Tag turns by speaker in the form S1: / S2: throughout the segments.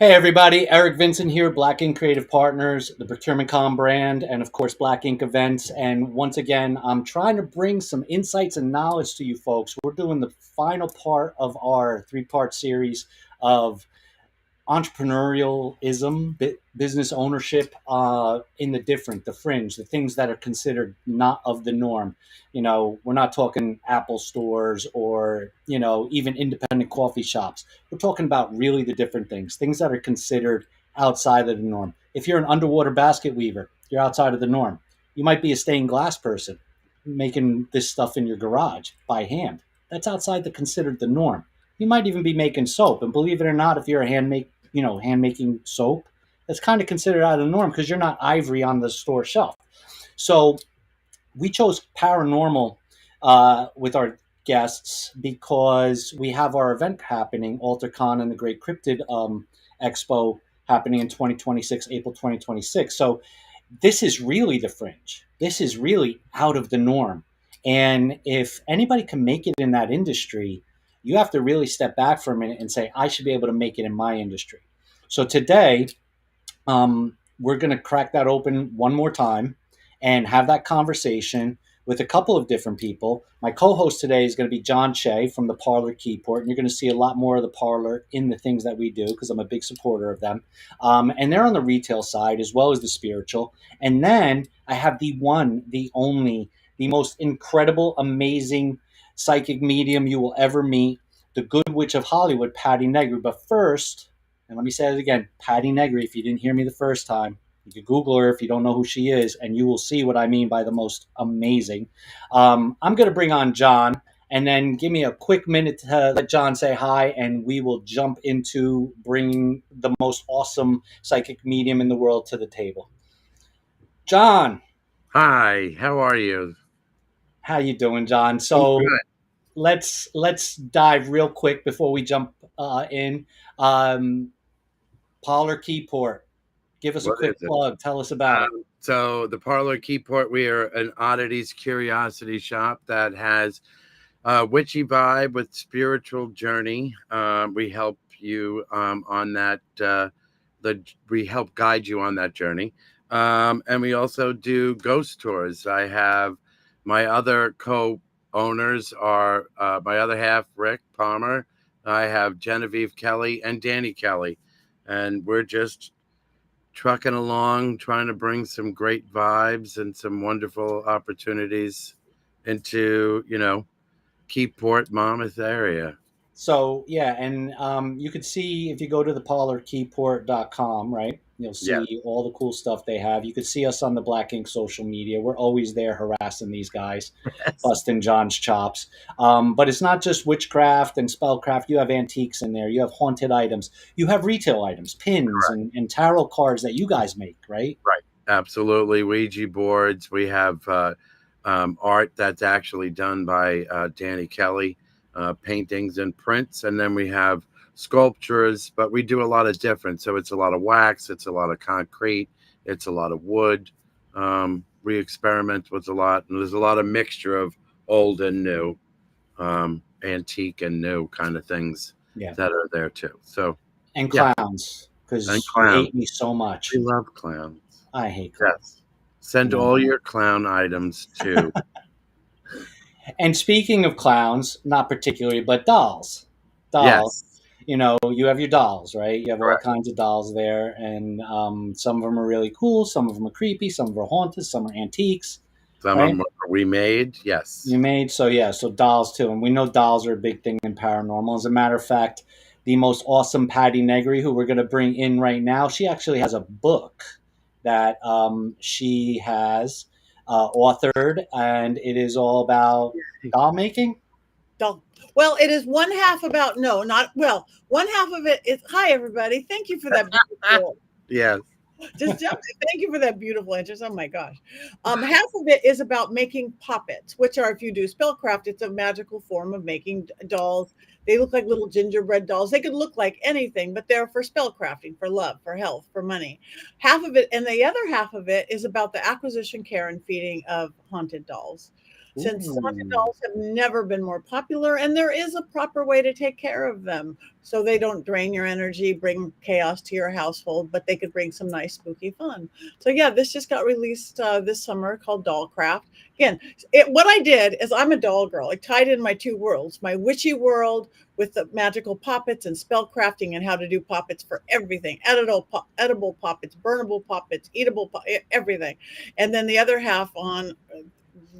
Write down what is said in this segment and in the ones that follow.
S1: Hey everybody, Eric Vincent here, Black Ink Creative Partners, the Procurement Com brand, and of course Black Ink Events. And once again, I'm trying to bring some insights and knowledge to you folks. We're doing the final part of our three-part series of entrepreneurialism, business ownership in the different, the fringe, the things that are considered not of the norm. We're not talking Apple stores or, even independent coffee shops. We're talking about really the different things that are considered outside of the norm. If you're an underwater basket weaver, you're outside of the norm. You might be a stained glass person making this stuff in your garage by hand. That's outside the considered the norm. You might even be making soap, and believe it or not, if you're a hand making soap, that's kind of considered out of the norm because you're not ivory on the store shelf. So we chose paranormal with our guests because we have our event happening, AlterCon and the Great Cryptid Expo happening in 2026, April 2026. So this is really the fringe. This is really out of the norm. And if anybody can make it in that industry, you have to really step back for a minute and say, I should be able to make it in my industry. So today, we're going to crack that open one more time and have that conversation with a couple of different people. My co-host today is going to be John Shea from the Parlor Keyport, and you're going to see a lot more of the Parlor in the things that we do because I'm a big supporter of them. And they're on the retail side as well as the spiritual. And then I have the one, the only, the most incredible, amazing psychic medium you will ever meet, the Good Witch of Hollywood, Patti Negri. But first, and let me say it again, Patti Negri, if you didn't hear me the first time, you can Google her if you don't know who she is, and you will see what I mean by the most amazing. I'm going to bring on John, and then give me a quick minute to let John say hi, and we will jump into bringing the most awesome psychic medium in the world to the table. John,
S2: Hi, how are you?
S1: how you doing, John?
S2: I'm
S1: So
S2: good.
S1: let's dive real quick before we jump in. Um, Parlor Keyport, give us a
S2: What
S1: quick
S2: is it?
S1: plug. Tell us about it.
S2: So the Parlor Keyport, we are an oddities curiosity shop that has a witchy vibe with spiritual journey. We help you on that. We help guide you on that journey, and we also do ghost tours. I have my other co-owners are my other half, Rick Palmer. I have Genevieve Kelly and Danny Kelly, and we're just trucking along, trying to bring some great vibes and some wonderful opportunities into, Keyport, Monmouth area.
S1: So yeah, and you could see if you go to the parlorkeyport.com, right? You'll
S2: Yes.
S1: see all the cool stuff they have. You could see us on the Black Ink social media. We're always there harassing these guys, busting John's chops. But it's not just witchcraft and spellcraft. You have antiques in there. You have haunted items. You have retail items, pins and tarot cards that you guys make, right?
S2: Right. Absolutely. Ouija boards. We have art that's actually done by Danny Kelly, paintings and prints. And then we have sculptures, but we do a lot of different. So it's a lot of wax, it's a lot of concrete, it's a lot of wood. We experiment with a lot, and there's a lot of mixture of old and new, antique and new kind of things
S1: Yeah.
S2: that are there too. So,
S1: And
S2: yeah,
S1: clowns,
S2: and
S1: because you
S2: clowns.
S1: hate me so
S2: We
S1: much.
S2: love clowns.
S1: I hate clowns.
S2: Yes. Send
S1: You know.
S2: all your clown items to.
S1: And speaking of clowns, not particularly, but dolls. Dolls.
S2: Yes.
S1: You have your dolls, right? You have all
S2: Correct.
S1: kinds of dolls there, and some of them are really cool, some of them are creepy, some of them are haunted, some are antiques,
S2: Some of
S1: right?
S2: them are remade.
S1: You
S2: Yes.
S1: made so yeah, so dolls too, and we know dolls are a big thing in paranormal. As a matter of fact, the most awesome Patti Negri, who we're going to bring in right now, she actually has a book that she has authored, and it is all about doll making.
S3: Don't. Well, it is one half about no, not well. One half of it is hi everybody. Thank you for that beautiful.
S2: Yes.
S3: Just jump. Thank you for that beautiful interest. Oh my gosh. Half of it is about making puppets, which are if you do spellcraft, it's a magical form of making dolls. They look like little gingerbread dolls. They could look like anything, but they're for spellcrafting, for love, for health, for money. Half of it, and the other half of it is about the acquisition, care, and feeding of haunted dolls. since haunted
S1: Ooh.
S3: dolls have never been more popular, and there is a proper way to take care of them so they don't drain your energy, bring chaos to your household, but they could bring some nice spooky fun. So yeah, this just got released this summer, called Dollcraft. Again, what I did is, I'm a doll girl. I tied in my two worlds, my witchy world with the magical poppets and spell crafting and how to do poppets for everything, edible poppets, burnable poppets, eatable everything, and then the other half on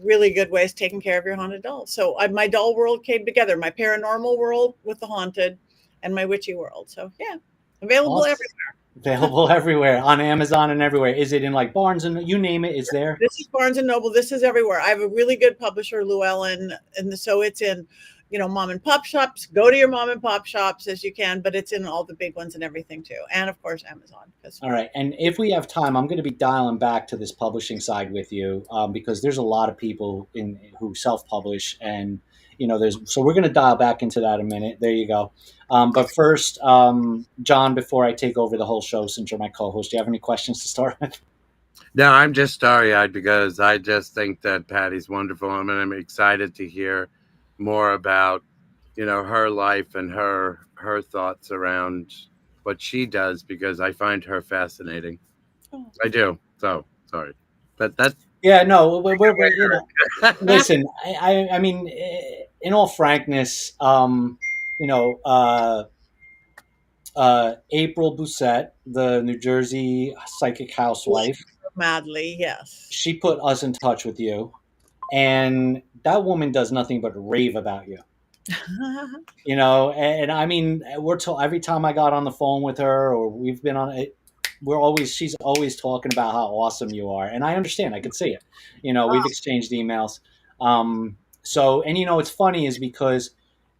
S3: really good ways taking care of your haunted dolls. So my doll world came together, my paranormal world with the haunted, and my witchy world. So yeah, available
S1: Awesome.
S3: everywhere.
S1: Available everywhere on Amazon and everywhere. Is it in like Barnes and you name it? It's there.
S3: This is Barnes and Noble. This is everywhere. I have a really good publisher, Llewellyn, and so it's in, mom and pop shops. Go to your mom and pop shops as you can, but it's in all the big ones and everything too, and of course Amazon.
S1: All right. And if we have time, I'm going to be dialing back to this publishing side with you because there's a lot of people who self-publish, and so we're going to dial back into that in a minute. There you go. But first, John, before I take over the whole show, since you're my co-host, do you have any questions to start with?
S2: No, I'm just starry-eyed because I just think that Patty's wonderful. I mean, I'm excited to hear more about, her life and her thoughts around what she does, because I find her fascinating.
S3: Oh.
S2: I do. So sorry, but that's
S1: Yeah, no, listen, I mean, in all frankness, you know, uh, April Doucette, the New Jersey psychic housewife,
S3: Madly, yes.
S1: she put us in touch with you, and that woman does nothing but rave about you. And I mean, we're told every time I got on the phone with her, or we've been on it, she's always talking about how awesome you are, and I understand, I can see it. We've exchanged emails. It's funny is because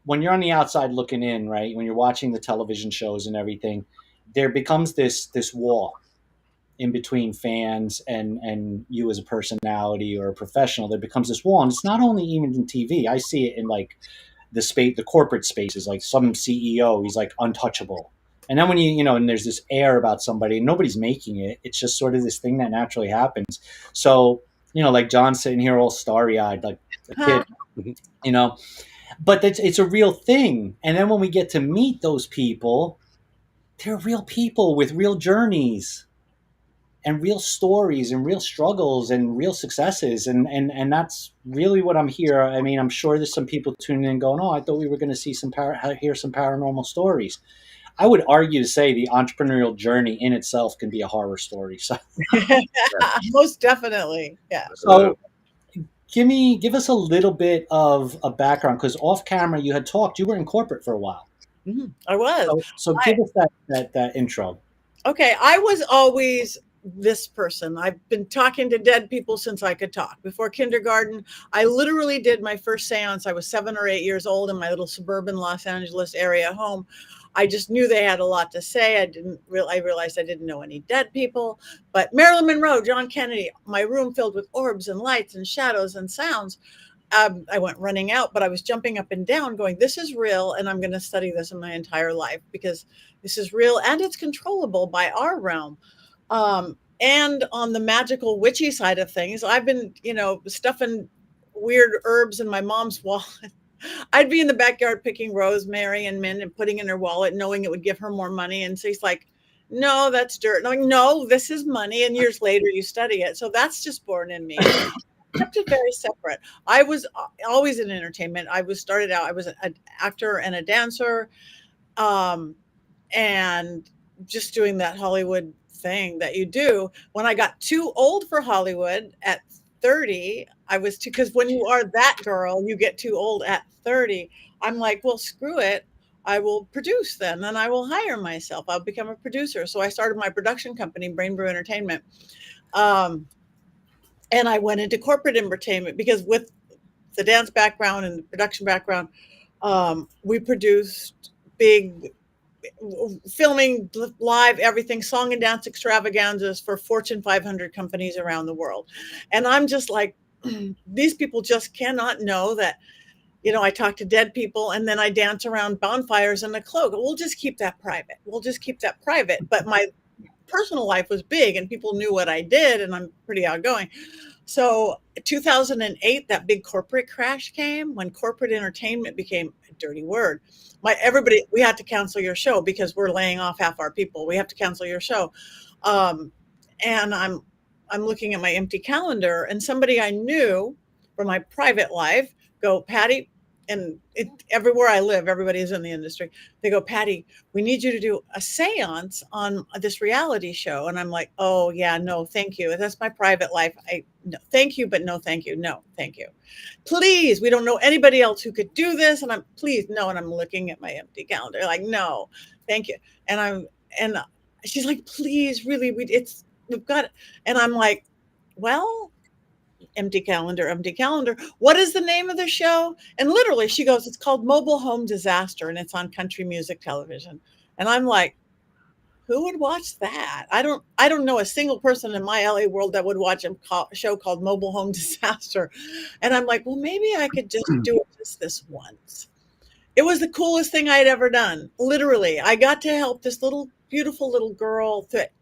S1: when you're on the outside looking in, right, when you're watching the television shows and everything, there becomes this wall in between fans and you as a personality or a professional. There becomes this wall, and it's not only even in TV. I see it in like the corporate spaces, like some CEO, he's like untouchable. And then when and there's this air about somebody, and nobody's making it. It's just sort of this thing that naturally happens. So, like John sitting here all starry eyed, like a kid, but it's a real thing. And then when we get to meet those people, they're real people with real journeys and real stories and real struggles and real successes. And that's really what I'm here. I mean, I'm sure there's some people tuning in going, oh, I thought we were going to see hear some paranormal stories. I would argue to say the entrepreneurial journey in itself can be a horror story. So
S3: most definitely. Yeah.
S1: So give us a little bit of a background, because off camera you were in corporate for a while.
S3: Mm-hmm. I was.
S1: So give us that intro.
S3: Okay. I was always this person. I've been talking to dead people since I could talk. Before kindergarten, I literally did my first seance. I was 7 or 8 years old in my little suburban Los Angeles area home. I just knew they had a lot to say. I realized I didn't know any dead people, but Marilyn Monroe, John Kennedy, my room filled with orbs and lights and shadows and sounds. I went running out, but I was jumping up and down going, this is real. And I'm going to study this in my entire life because this is real and it's controllable by our realm. And on the magical witchy side of things, I've been, stuffing weird herbs in my mom's wallet. I'd be in the backyard picking rosemary and mint and putting in her wallet, knowing it would give her more money. And she's like, no, that's dirt. And I'm like, no, this is money. And years later, you study it. So that's just born in me. I kept it very separate. I was always in entertainment. I was an actor and a dancer, and just doing that Hollywood thing that you do. When I got too old for Hollywood at 30, because when you are that girl, you get too old at 30. I'm like, well, screw it. I will produce then, and I will hire myself. I'll become a producer. So I started my production company, Brain Brew Entertainment. And I went into corporate entertainment because with the dance background and the production background, we produced big filming, live, everything, song and dance extravaganzas for Fortune 500 companies around the world. And I'm just like, these people just cannot know that, I talk to dead people and then I dance around bonfires in a cloak. We'll just keep that private. But personal life was big and people knew what I did, and I'm pretty outgoing. So 2008, that big corporate crash came when corporate entertainment became a dirty word. Everybody, we had to cancel your show because we're laying off half our people. We have to cancel your show. Um, and I'm looking at my empty calendar, and somebody I knew from my private life go, Patti, and everywhere I live, everybody's in the industry. They go, Patti, we need you to do a seance on this reality show. And I'm like, oh yeah, no, thank you. That's my private life. No, thank you, but no, thank you. No, thank you. Please, we don't know anybody else who could do this. And please, no. And I'm looking at my empty calendar, like, no, thank you. And she's like, please, really, we've got, and I'm like, well, empty calendar, empty calendar. What is the name of the show? And literally she goes, it's called Mobile Home Disaster, and it's on country music television. And I'm like, who would watch that? I don't know a single person in my LA world that would watch a show called Mobile Home Disaster. And I'm like, well, maybe I could just do it just this once. It was the coolest thing I had ever done. Literally, I got to help this little beautiful little girl that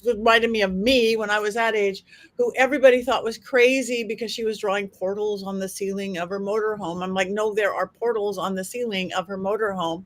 S3: reminded me of me when I was that age, who everybody thought was crazy because she was drawing portals on the ceiling of her motorhome. I'm like, no, there are portals on the ceiling of her motorhome.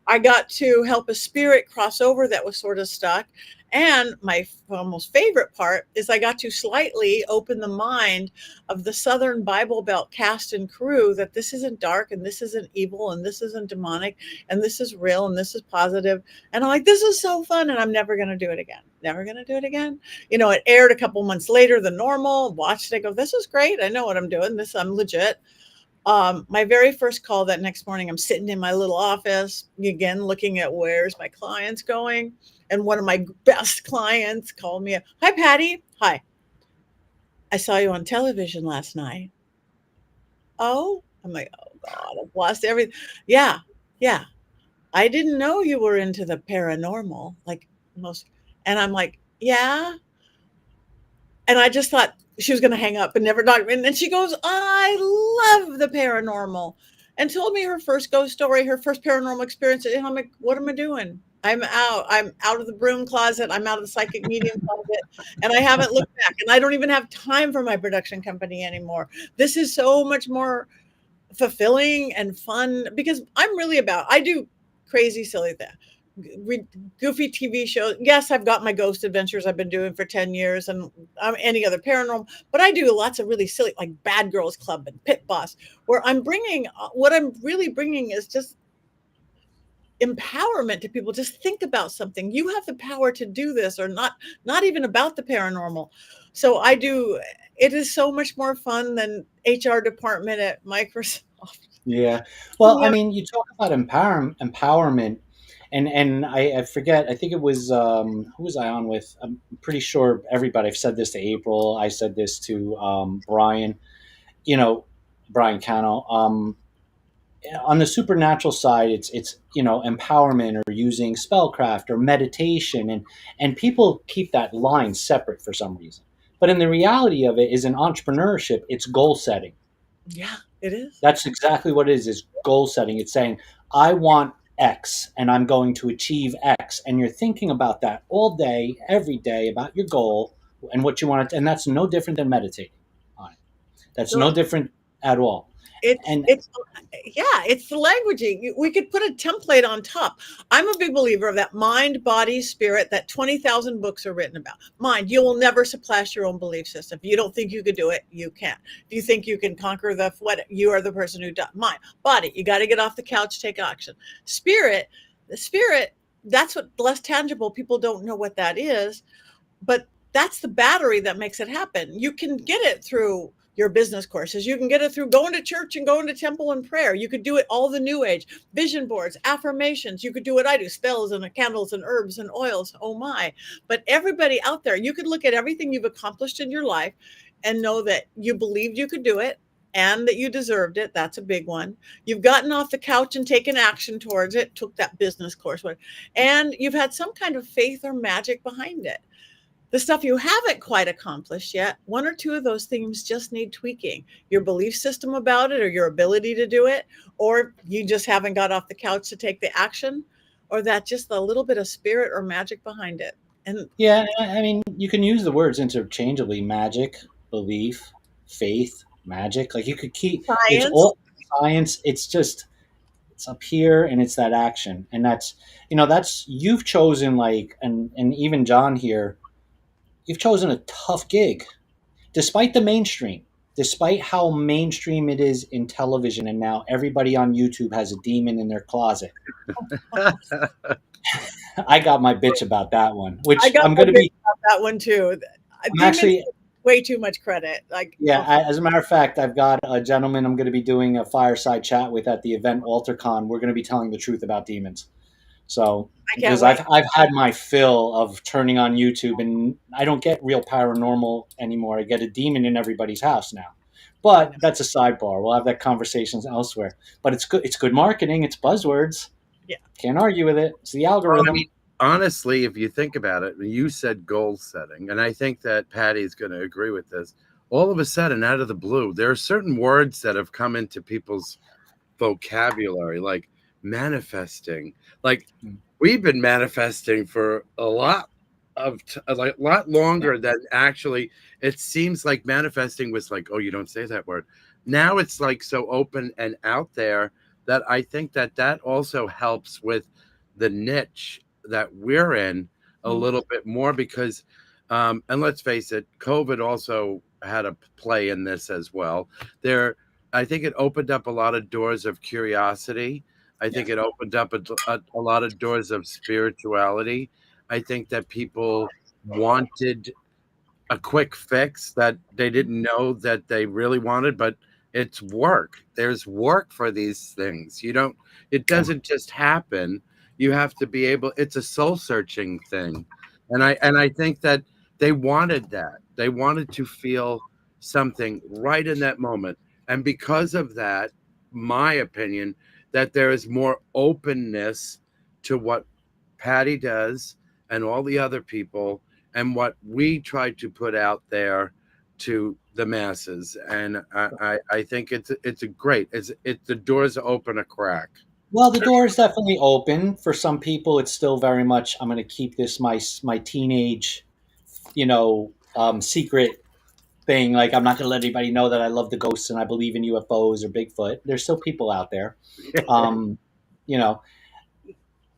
S3: I got to help a spirit cross over that was sort of stuck. And my almost favorite part is I got to slightly open the mind of the Southern Bible Belt cast and crew that this isn't dark and this isn't evil and this isn't demonic and this is real and this is positive. And I'm like, this is so fun, and I'm never going to do it again. Never going to do it again. You know, it aired a couple months later than normal. Watched it. I go, this is great. I know what I'm doing. I'm legit. My very first call that next morning, I'm sitting in my little office again, looking at where's my clients going. And one of my best clients called me. Hi, Patti. Hi. I saw you on television last night. Oh, I'm like, oh God, I've lost everything. Yeah. Yeah. I didn't know you were into the paranormal, like most. And I'm like, yeah. And I just thought she was going to hang up and never talk. And then she goes, I love the paranormal, and told me her first ghost story, her first paranormal experience. And I'm like, what am I doing? I'm out of the broom closet. I'm out of the psychic medium closet, and I haven't looked back, and I don't even have time for my production company anymore. This is so much more fulfilling and fun because I do crazy, silly things. Goofy TV shows. Yes, I've got my ghost adventures I've been doing for 10 years and any other paranormal, but I do lots of really silly, like Bad Girls Club and Pit Boss, where what I'm really bringing is just empowerment to people. Just think about something. You have the power to do this, or not even about the paranormal. So it is so much more fun than HR department at Microsoft.
S1: Yeah. Well,
S3: Yeah.
S1: I mean, you talk about empowerment, and I forget. I think it was who was I on with? I'm pretty sure everybody. I've said this to April. I said this to Brian. You know, Brian Cano. On the supernatural side, it's empowerment or using spellcraft or meditation, and people keep that line separate for some reason. But in the reality of it is in entrepreneurship, it's goal setting.
S3: Yeah, it is.
S1: That's exactly what it is goal setting. It's saying, I want X and I'm going to achieve X. And you're thinking about that all day, every day, about your goal and what you want to, and that's no different than meditating on it. That's no different at all.
S3: It's the languaging. We could put a template on top. I'm a big believer of that mind, body, spirit, that 20,000 books are written about. Mind, you will never surpass your own belief system. If you don't think you could do it, you can't. If you think you can conquer you are the person who does. Mind, body, you got to get off the couch, take action. Spirit, the spirit, that's what less tangible. People don't know what that is, but that's the battery that makes it happen. You can get it through your business courses. You can get it through going to church and going to temple and prayer. You could do it all the new age, vision boards, affirmations. You could do what I do, spells and candles and herbs and oils. Oh my. But everybody out there, you could look at everything you've accomplished in your life and know that you believed you could do it and that you deserved it. That's a big one. You've gotten off the couch and taken action towards it, took that business course, and you've had some kind of faith or magic behind it. The stuff you haven't quite accomplished yet, one or two of those things just need tweaking. Your belief system about it, or your ability to do it, or you just haven't got off the couch to take the action, or that just a little bit of spirit or magic behind it. And
S1: Yeah, I mean, you can use the words interchangeably: magic, belief, faith, magic. Like you could keep it's
S3: science.
S1: all science. It's just it's up here and it's that action. And that's you've chosen like and even John here, you've chosen a tough gig. Despite the mainstream, despite how mainstream it is in television and now everybody on YouTube has a demon in their closet. I got my bitch about that one,
S3: I
S1: which
S3: got
S1: I'm
S3: my
S1: going to
S3: big
S1: be
S3: about that one too.
S1: I'm
S3: Demons
S1: actually
S3: get way too much credit. Like,
S1: Yeah,
S3: oh,
S1: as a matter of fact, I've got a gentleman I'm going to be doing a fireside chat with at the event AlterCon. We're going to be telling the truth about demons. So,
S3: I can't
S1: because
S3: wait.
S1: I've had my fill of turning on YouTube, and I don't get real paranormal anymore. I get a demon in everybody's house now.
S3: I
S1: But
S3: know.
S1: that's a sidebar. We'll have that conversations elsewhere. But it's good. It's good marketing. It's buzzwords.
S3: Yeah.
S1: Can't argue with it. It's the
S2: Well, I mean,
S1: algorithm.
S2: honestly, if you think about it, you said goal setting, and I think that Patty is going to agree with this. All of a sudden, out of the blue, there are certain words that have come into people's vocabulary, like manifesting. Like we've been manifesting for a lot like a lot
S1: Yeah.
S2: longer than actually. It seems like manifesting was like, oh, you don't say that word. Now it's like so open and out there that I think that that also helps with the niche that we're in a
S3: Mhm.
S2: little bit more because and let's face it, COVID also had a play in this as well. There I think it opened up a lot of doors of curiosity. I
S1: Yeah.
S2: think it opened up a lot of doors of spirituality. I think that people wanted a quick fix that they didn't know that they really wanted, but it's work. There's work for these things. You don't, it
S1: Yeah.
S2: doesn't just happen. You have to be able, it's a soul searching thing. And I think that they wanted that. They wanted to feel something right in that moment. And because of that, my opinion, that there is more openness to what Patty does and all the other people and what we try to put out there to the masses. And I think it's a great it's the doors open a crack.
S1: Well, the door is definitely open. For some people, it's still very much, I'm going to keep this my teenage, secret thing. Like, I'm not going to let anybody know that I love the ghosts and I believe in UFOs or Bigfoot. There's still people out there. Um, you know,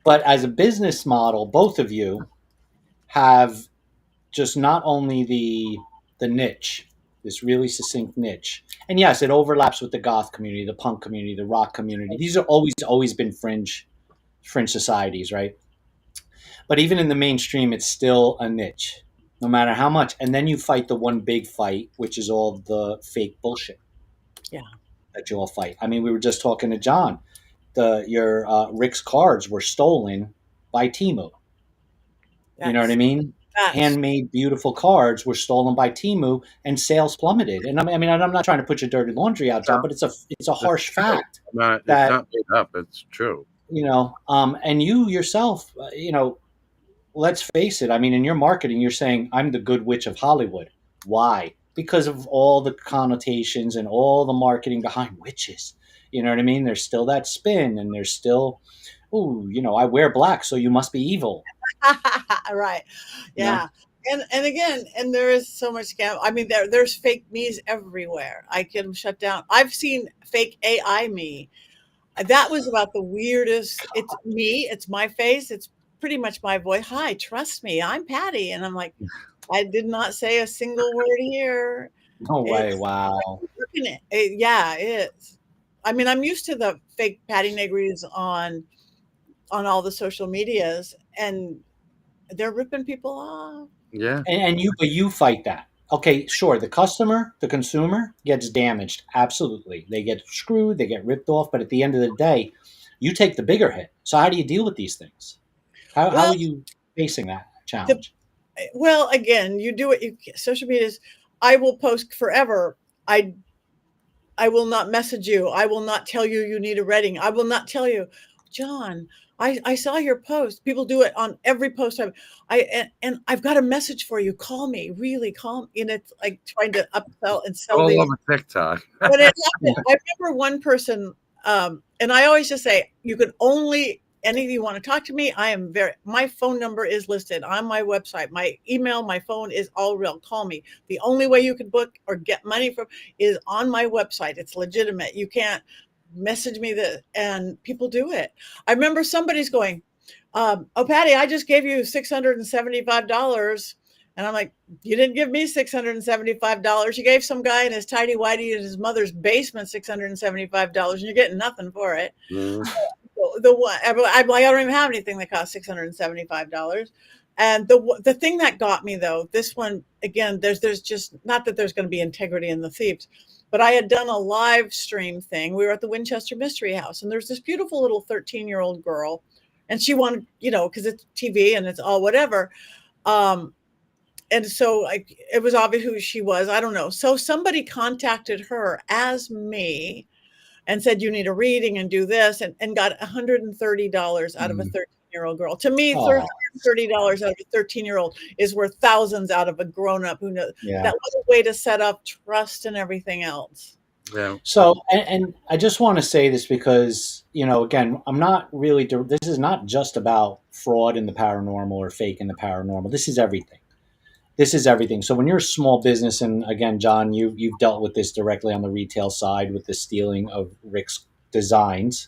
S1: but as a business model, both of you have just not only the niche, this really succinct niche. And yes, it overlaps with the goth community, the punk community, the rock community. These are always been fringe societies, right? But even in the mainstream, it's still a niche, no matter how much. And then you fight the one big fight, which is all the fake bullshit
S3: Yeah.
S1: that you all fight. I mean, we were just talking to John. Your Rick's cards were stolen by Timu. You know what I
S3: That's
S1: mean?
S3: that's
S1: Handmade, beautiful cards were stolen by Timu, and sales plummeted. And I mean, I'm not trying to put your dirty laundry out, John, but it's a
S2: It's
S1: harsh
S2: true.
S1: fact
S2: It's
S1: that
S2: not made up. It's true.
S1: and you yourself, let's face it. I mean, in your marketing, you're saying I'm the good witch of Hollywood. Why? Because of all the connotations and all the marketing behind witches. You know what I mean? There's still that spin, and there's still, oh, I wear black, so you must be evil.
S3: right.
S1: You know?
S3: Yeah. And again, and there is so much scam. I mean, there's fake me's everywhere. I can shut down. I've seen fake AI me. That was about the weirdest. It's me. It's my face. It's pretty much my voice. Hi, trust me. I'm Patty, and I'm like, I did not say a single word here.
S1: No way!
S3: It's
S1: Wow.
S3: working yeah, it is. I mean, I'm used to the fake Patti Negris on all the social medias, and they're ripping people off.
S2: Yeah.
S1: But you fight that. Okay, sure. The consumer gets damaged. Absolutely, they get screwed. They get ripped off. But at the end of the day, you take the bigger hit. So how do you deal with these things? How
S3: Well,
S1: are you facing that
S3: the
S1: challenge?
S3: well, again, you do what you social media is. I will post forever. I will not message you. I will not tell you you need a reading. I will not tell you, John. I saw your post. People do it on every post. And I've got a message for you. Call me, really call me. And it's like trying to upsell and sell
S2: All
S3: these.
S2: over TikTok.
S3: But it
S1: Yeah.
S3: happened. I remember one person, and I always just say, you can only anything you want to talk to me, my phone number is listed on my website. My email, my phone is all real. Call me. The only way you can book or get money from is on my website. It's legitimate. You can't message me and people do it. I remember somebody's going, oh, Patty, I just gave you $675. And I'm like, you didn't give me $675. You gave some guy in his tidy whitey in his mother's basement $675, and you're getting nothing for it.
S2: Mm.
S3: The one I'm like, I don't even have anything that costs $675. And the thing that got me though, this one again, there's just not that there's going to be integrity in the thieves, but I had done a live stream thing. We were at the Winchester Mystery House, and there's this beautiful little 13-year-old girl, and she wanted, because it's TV and it's all whatever. And so it was obvious who she was. I don't know. So somebody contacted her as me and said, you need a reading and do this, and got $130 out of a 13-year-old girl. To me, $30 out of a 13-year-old is worth thousands out of a grown-up who knows.
S1: Yeah.
S3: That was a way to set up trust and everything else.
S2: Yeah.
S1: So, and I just want to say this because, again, I'm not really, this is not just about fraud in the paranormal or fake in the paranormal. This is everything. This is everything. So when you're a small business, and again, John, you've dealt with this directly on the retail side with the stealing of Rick's designs,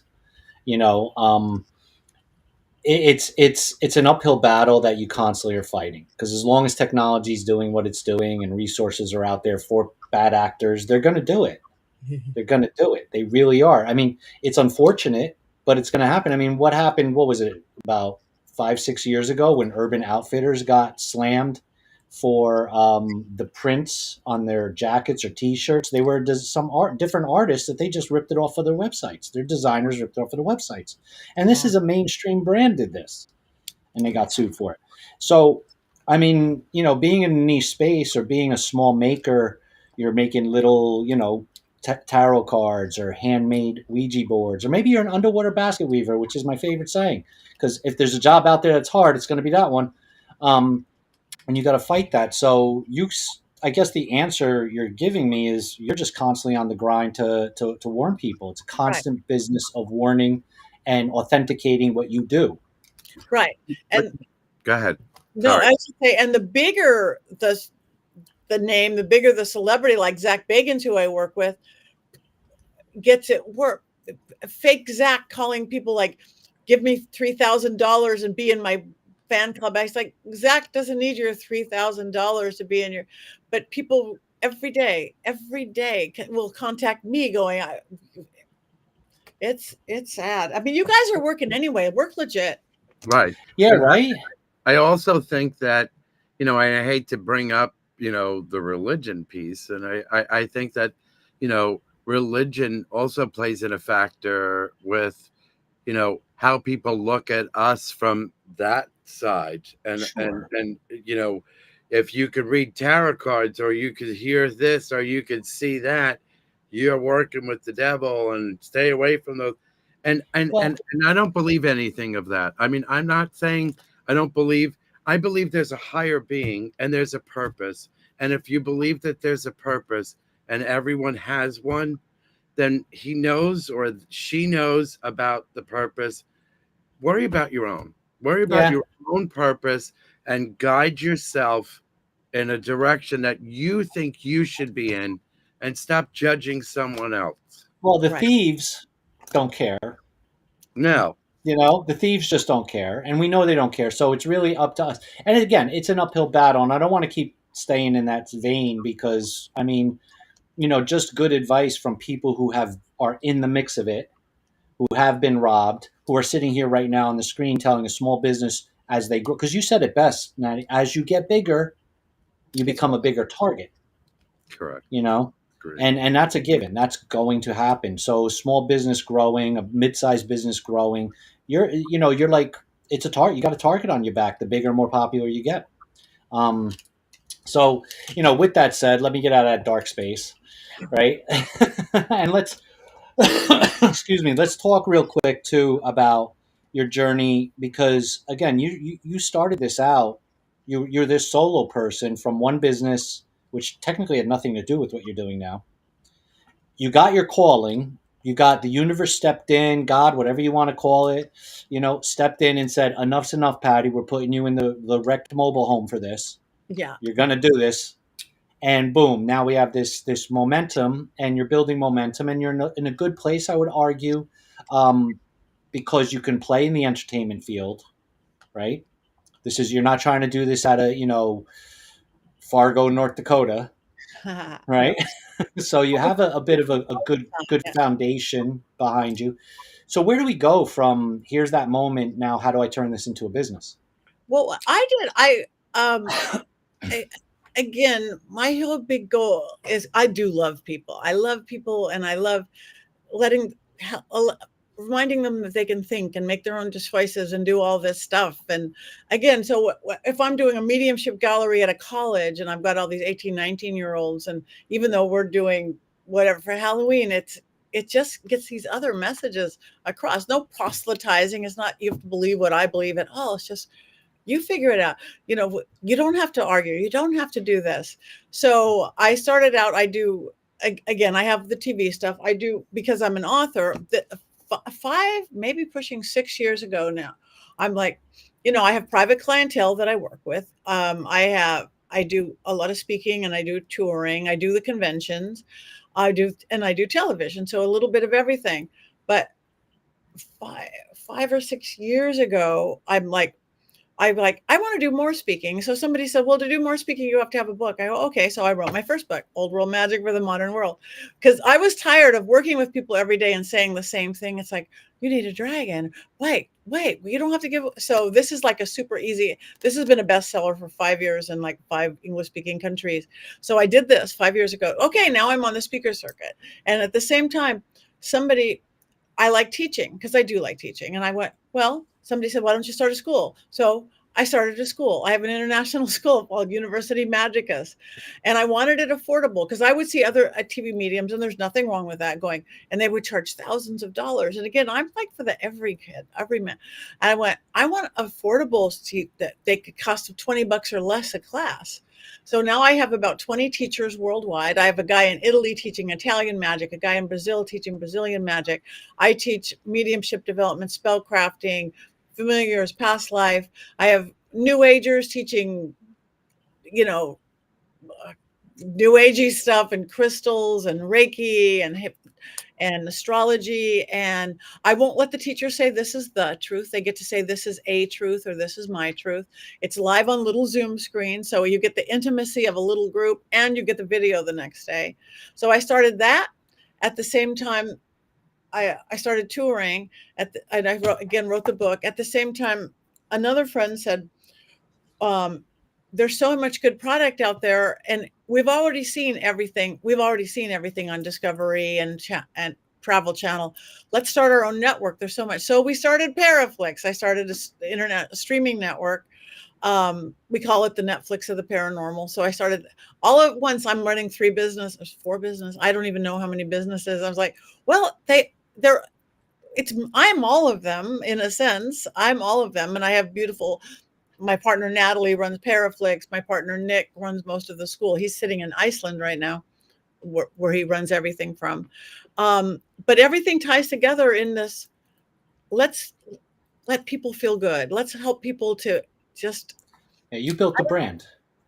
S1: it's an uphill battle that you constantly are fighting, because as long as technology is doing what it's doing and resources are out there for bad actors, they're going to do it. They're going to do it. They really are. I mean, it's unfortunate, but it's going to happen. I mean, what happened? What was it, about 5-6 years ago, when Urban Outfitters got slammed for the prints on their jackets or T-shirts? They were some different artists that they just ripped it off of their websites. Their designers ripped it off of their websites, and this is a mainstream brand did this, and they got sued for it. So, I mean, being in a niche space or being a small maker, you're making little, tarot cards or handmade Ouija boards, or maybe you're an underwater basket weaver, which is my favorite saying, because if there's a job out there that's hard, it's going to be that one. And you got to fight that. So I guess the answer you're giving me is you're just constantly on the grind to warn people. It's a constant business of warning and authenticating what you do.
S3: Right. And
S2: go ahead.
S3: No,
S2: Sorry.
S3: I should say, and the bigger the name, the bigger the celebrity, like Zach Bagans, who I work with, gets it work. Fake Zach calling people like, give me $3,000 and be in my fan club. I was like, Zach doesn't need your $3,000 to be in your, but people every day will contact me going, it's sad. I mean, you guys are working anyway. Work legit.
S2: Right.
S1: Yeah. Right.
S2: I also think that, I hate to bring up, the religion piece. And I think that, religion also plays in a factor with, how people look at us from that side. And,
S1: Sure.
S2: and if you could read tarot cards, or you could hear this, or you could see that, you're working with the devil, and stay away from those. And I don't believe anything of that. I mean, I'm not saying I don't believe. I believe there's a higher being and there's a purpose. And if you believe that there's a purpose and everyone has one, then he knows or she knows about the purpose. Worry about your own. Worry about your own purpose and guide yourself in a direction that you think you should be in, and stop judging someone else.
S1: Well, the thieves don't care.
S2: No.
S1: The thieves just don't care, and we know they don't care. So it's really up to us. And again, it's an uphill battle, and I don't want to keep staying in that vein, because I mean, just good advice from people who are in the mix of it, who have been robbed, who are sitting here right now on the screen telling a small business as they grow. Because you said it best, Natty. As you get bigger, you become a bigger target.
S2: Correct.
S1: And that's a given. That's going to happen. So small business growing, a mid-sized business growing, you're like, it's a target. You got a target on your back. The bigger, more popular you get. So, with that said, let me get out of that dark space, right? And let's, excuse me, let's talk real quick too about your journey, because again, you started this out. You're this solo person from one business, which technically had nothing to do with what you're doing now. You got your calling, You got the universe stepped in, God, whatever you want to call it, stepped in and said, enough's enough, Patty. We're putting you in the wrecked mobile home for this.
S3: Yeah.
S1: You're going to do this. And boom, now we have this momentum, and you're building momentum, and you're in a good place, I would argue, because you can play in the entertainment field, right? You're not trying to do this out of, Fargo, North Dakota,
S3: No.
S1: right? So you have a bit of a good
S3: Yeah.
S1: foundation behind you. So where do we go from here's that moment, now how do I turn this into a business?
S3: Well, um I, again, my whole big goal is I do love people. I love people, and I love letting reminding them that they can think and make their own choices and do all this stuff. And again, so if I'm doing a mediumship gallery at a college and I've got all these 18, 19-year olds, and even though we're doing whatever for Halloween, it just gets these other messages across. No proselytizing. It's not you have to believe what I believe at all. It's just you figure it out. You don't have to argue. You don't have to do this. So I started out, again, I have the TV stuff. I do, because I'm an author, that 5, maybe pushing 6 years ago now, I'm like, I have private clientele that I work with. I do a lot of speaking, and I do touring. I do the conventions. And I do television. So a little bit of everything. But 5 or 6 years ago, I want to do more speaking. So somebody said, well, to do more speaking, you have to have a book. I go, okay. So I wrote my first book, Old World Magic for the Modern World, because I was tired of working with people every day and saying the same thing. It's like, you need a dragon. Wait, you don't have to give. So this is like a super easy, this has been a bestseller for 5 years in like 5 English speaking countries. So I did this 5 years ago. Okay. Now I'm on the speaker circuit. And at the same time, I like teaching, because I do like teaching. And I went, well, somebody said, why don't you start a school? So I started a school. I have an international school called University Magicus. And I wanted it affordable, because I would see other TV mediums, and there's nothing wrong with that, going, and they would charge thousands of dollars. And again, I'm like for the every kid, every man. And I went, I want affordable that they could cost $20 or less a class. So now I have about 20 teachers worldwide. I have a guy in Italy teaching Italian magic, a guy in Brazil teaching Brazilian magic. I teach mediumship development, spell crafting, familiars, past life. I have new agers teaching, new agey stuff, and crystals and Reiki and astrology. And I won't let the teacher say this is the truth. They get to say this is a truth, or this is my truth. It's live on little Zoom screens. So you get the intimacy of a little group, and you get the video the next day. So I started that. At the same time, I started touring and I wrote the book. At the same time, another friend said, there's so much good product out there, and we've already seen everything. We've already seen everything on Discovery and Travel Channel. Let's start our own network. There's so much. So we started Paraflix. I started a streaming network. We call it the Netflix of the paranormal. So I started all at once. I'm running 4 business. I don't even know how many businesses. I was like, well, I'm all of them in a sense. I'm all of them. And I have my partner Natalie runs Paraflix. My partner Nick runs most of the school. He's sitting in Iceland right now, where he runs everything from. But everything ties together in this. Let's let people feel good. Let's help people to just.
S1: Yeah, you built the brand.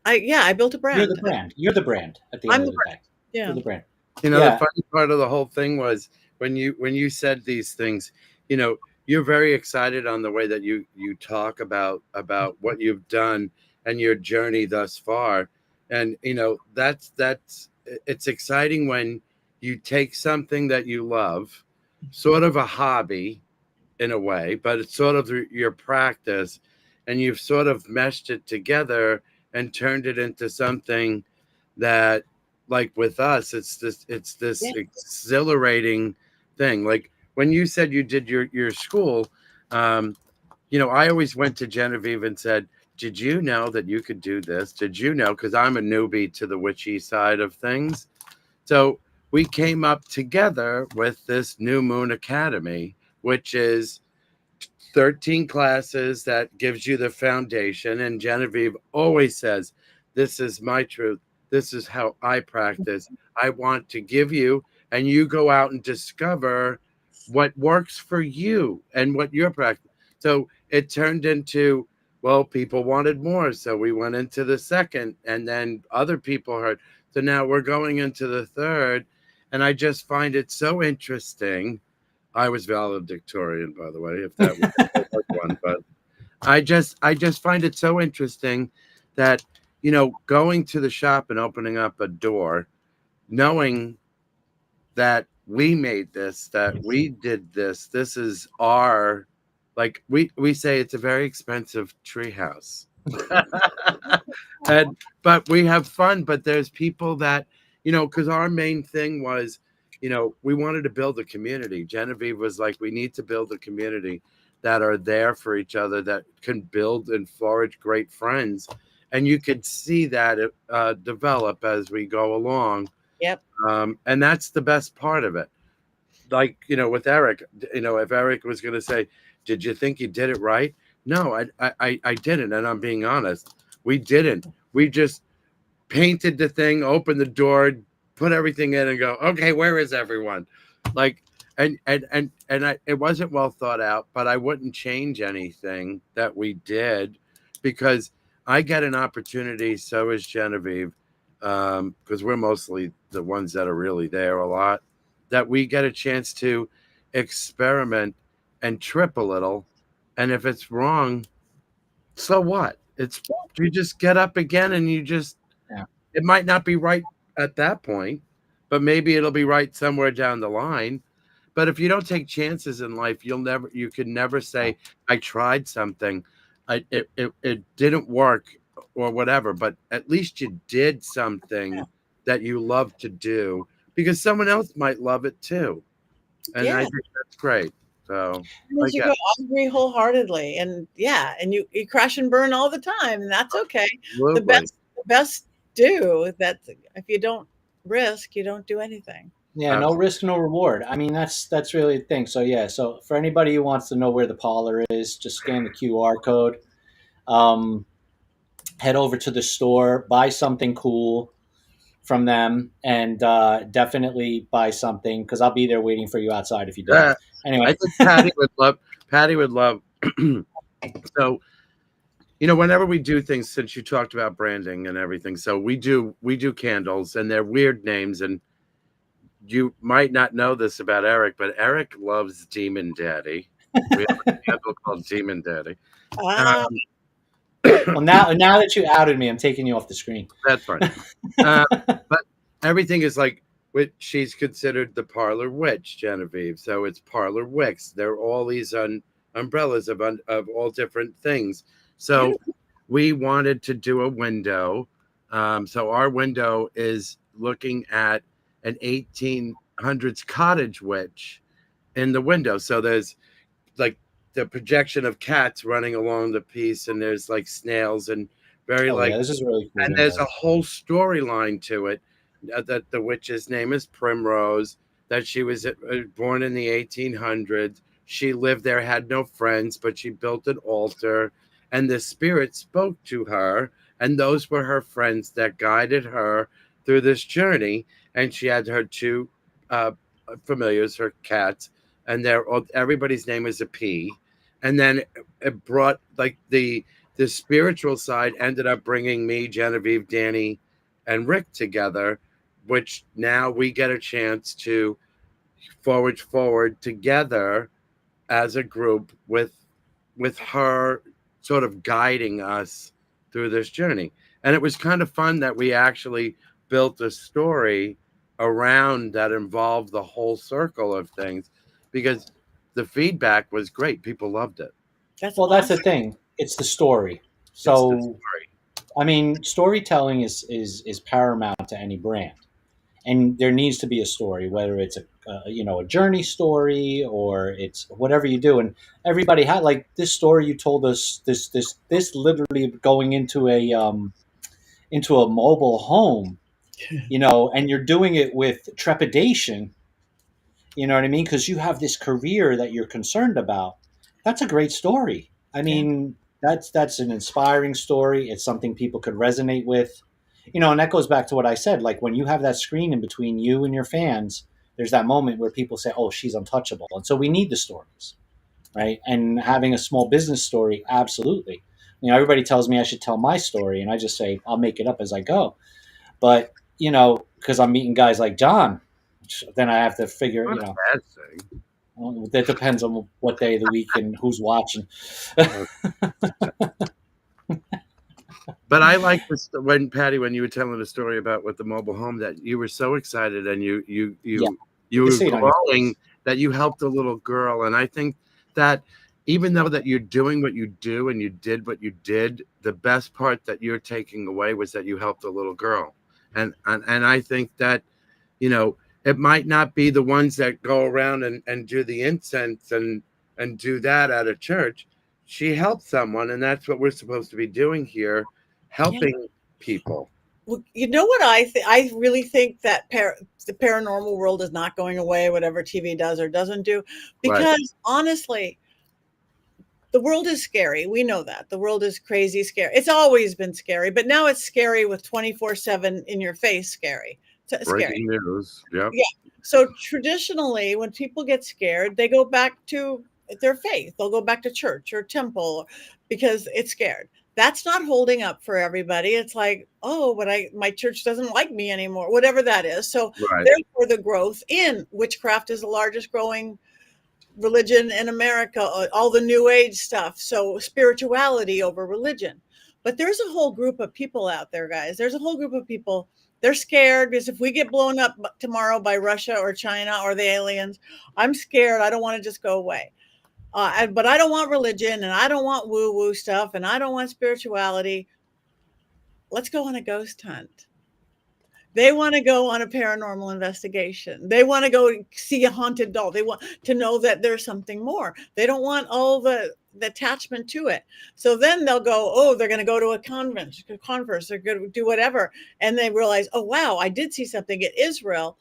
S3: I built a brand.
S1: You're the brand. You're the brand at the end of the day.
S3: Yeah.
S1: You're the brand.
S2: The funny part of the whole thing was when you said these things, you're very excited on the way that you talk about what you've done and your journey thus far. And, that's it's exciting when you take something that you love, sort of a hobby in a way, but it's sort of your practice, and you've sort of meshed it together and turned it into something that, like with us, it's this exhilarating thing. Like when you said you did your school, I always went to Genevieve and said, did you know that you could do this? Did you know? Because I'm a newbie to the witchy side of things. So we came up together with this New Moon Academy, which is 13 classes that gives you the foundation. And Genevieve always says, this is my truth. This is how I practice. I want to give you and you go out and discover what works for you and what your practice. So it turned into, well, people wanted more, so we went into the second, and then other people heard. So now we're going into the third, and I just find it so interesting. I was valedictorian, by the way, if that was one, but I just find it so interesting that, going to the shop and opening up a door, knowing that we made this, that we did this. This is our, like we say it's a very expensive treehouse. and but we have fun, but there's people that, because our main thing was, we wanted to build a community. Genevieve was like, we need to build a community that are there for each other, that can build and forge great friends. And you could see that develop as we go along.
S3: Yep.
S2: And that's the best part of it. Like, with Eric, if Eric was going to say, did you think you did it right? No, I didn't. And I'm being honest. We didn't. We just painted the thing, opened the door, put everything in and go, okay, where is everyone? Like, it wasn't well thought out, but I wouldn't change anything that we did, because I get an opportunity. So is Genevieve, because we're mostly the ones that are really there a lot, that we get a chance to experiment and trip a little. And if it's wrong, so what? You just get up again, and
S1: Yeah.
S2: it might not be right at that point, but maybe it'll be right somewhere down the line. But if you don't take chances in life, you can never say, I tried something, it didn't work or whatever, but at least you did something that you love to do, because someone else might love it too. And I
S3: Yeah.
S2: think that's great. So
S3: Because you go, I agree wholeheartedly, and you crash and burn all the time, and that's okay. The
S2: absolutely.
S3: best do that. If you don't risk, you don't do anything.
S1: Yeah, no risk, no reward. I mean, that's really the thing. So yeah, so for anybody who wants to know where the parlor is, just scan the QR code. Um, Head over to the store, buy something cool from them, and definitely buy something, because I'll be there waiting for you outside if you don't. Anyway,
S2: I think Patty would love. Patty would love. So, whenever we do things, since you talked about branding and everything, so we do candles, and they're weird names, and you might not know this about Eric, but Eric loves Demon Daddy. We have a candle called Demon Daddy.
S3: Ah,
S1: well, now that you outed me, I'm taking you off the screen.
S2: That's fine. But everything is like, she's considered the parlor witch, Genevieve. So it's parlor wicks. They're all these umbrellas of all different things. So we wanted to do a window. So our window is looking at an 1800s cottage witch in the window. So there's like the projection of cats running along the piece, and there's like snails and very
S1: yeah, this is really cool.
S2: and there's a whole storyline to it, that the witch's name is Primrose, that she was born in the 1800s. She lived there, had no friends, but she built an altar, and the spirit spoke to her, and those were her friends that guided her through this journey. And she had her two familiars, her cats, and everybody's name is a P. And then it brought, like, the spiritual side ended up bringing me, Genevieve, Danny, and Rick together, which now we get a chance to forward together as a group with her sort of guiding us through this journey. And it was kind of fun that we actually built a story around that involved the whole circle of things, because the feedback was great. People loved it.
S3: that's
S1: That's the
S3: awesome.
S1: thing. It's the story. So I mean, storytelling is paramount to any brand, and there needs to be a story, whether it's a journey story, or it's whatever you do. And everybody had, like, this story you told us, this literally going into a mobile home, and you're doing it with trepidation. You know what I mean? Because you have this career that you're concerned about. That's a great story. I
S3: Yeah.
S1: mean, that's an inspiring story. It's something people could resonate with. And that goes back to what I said. Like, when you have that screen in between you and your fans, there's that moment where people say, oh, she's untouchable. And so we need the stories, right? And having a small business story, absolutely. Everybody tells me I should tell my story, and I just say I'll make it up as I go. But because I'm meeting guys like John, then I have to figure,
S2: Not a bad thing.
S1: well, that depends on what day of the week and who's watching.
S2: But I like this when Patty, when you were telling the story about with the mobile home, that you were so excited and
S1: Yeah,
S2: you
S1: you
S2: were
S1: see it on your
S2: glowing
S1: face.
S2: that you helped a little girl. And I think that even though that you're doing what you do and you did what you did, the best part that you're taking away was that you helped a little girl. And I think that, you know, it might not be the ones that go around and do the incense and do that at a church. She helped someone, and that's what we're supposed to be doing here,
S3: Yeah.
S2: helping people.
S3: Well, you know what I really think that the paranormal world is not going away, whatever TV does or doesn't do,
S2: Right.
S3: because honestly, the world is scary. We know that the world is crazy, scary. It's always been scary, but now it's scary with 24/7 in your face. Scary, scary.
S2: Breaking news. Yep.
S3: Yeah. So traditionally, when people get scared, they go back to their faith. They'll go back to church or temple because it's scared. That's not holding up for everybody. It's like, oh, but my church doesn't like me anymore, whatever that is. So
S2: Right.
S3: therefore, the growth in witchcraft is the largest growing religion in America, all the new age stuff. So spirituality over religion. But there's a whole group of people out there, guys. There's a whole group of people. They're scared because if we get blown up tomorrow by Russia or China or the aliens, I'm scared. I don't want to just go away. But I don't want religion and I don't want woo woo stuff and I don't want spirituality. Let's go on a ghost hunt. They want to go on a paranormal investigation. They want to go see a haunted doll. They want to know that there's something more. They don't want all the attachment to it. So then they'll go, oh, they're going to go to a conference, they're going to do whatever. And they realize, oh, wow, I did see something at Israel.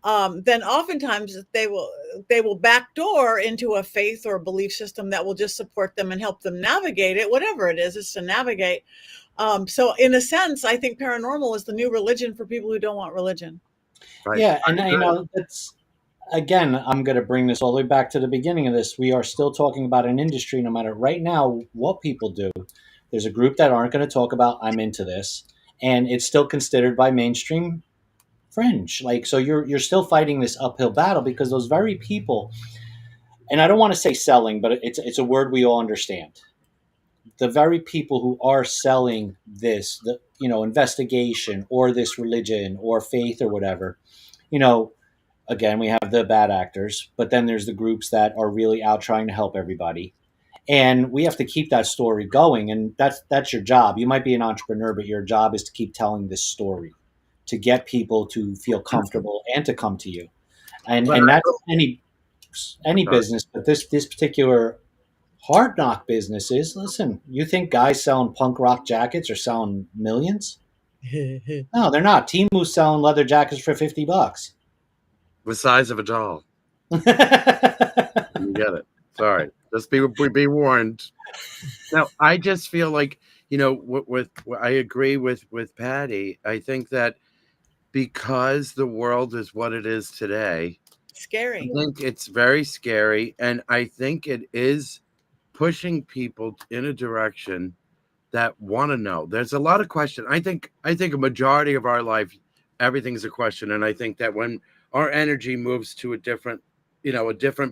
S3: Then oftentimes they will backdoor into a faith or a belief system that will just support them and help them navigate it, whatever it is to navigate. So in a sense, I think paranormal is the new religion for people who don't want religion.
S2: Right.
S1: Yeah, and
S2: I agree.
S1: that's again, I'm going to bring this all the way back to the beginning of this. We are still talking about an industry, no matter right now what people do. There's a group that aren't going to talk about I'm into this, and it's still considered by mainstream fringe. Like, so you're still fighting this uphill battle because those very people, and I don't want to say selling, but it's a word we all understand. The very people who are selling this, the investigation or this religion or faith or whatever, you know, again, we have the bad actors, but then there's the groups that are really out trying to help everybody. And we have to keep that story going. And that's your job. You might be an entrepreneur, but your job is to keep telling this story to get people to feel comfortable and to come to you.
S2: But
S1: And that's any
S2: sorry.
S1: business, but this particular hard knock business is, listen, you think guys selling punk rock jackets are selling millions? No, they're not. Timu's selling leather jackets for $50.
S2: The size of a doll. You get it. Sorry. Just be warned. Now, I just feel like, with I agree with Patty. I think that because the world is what it is today, I
S3: Scary.
S2: think it's very scary, and I think it is pushing people in a direction that want to know. There's a lot of question. I think a majority of our life, everything's a question, and I think that when our energy moves to a different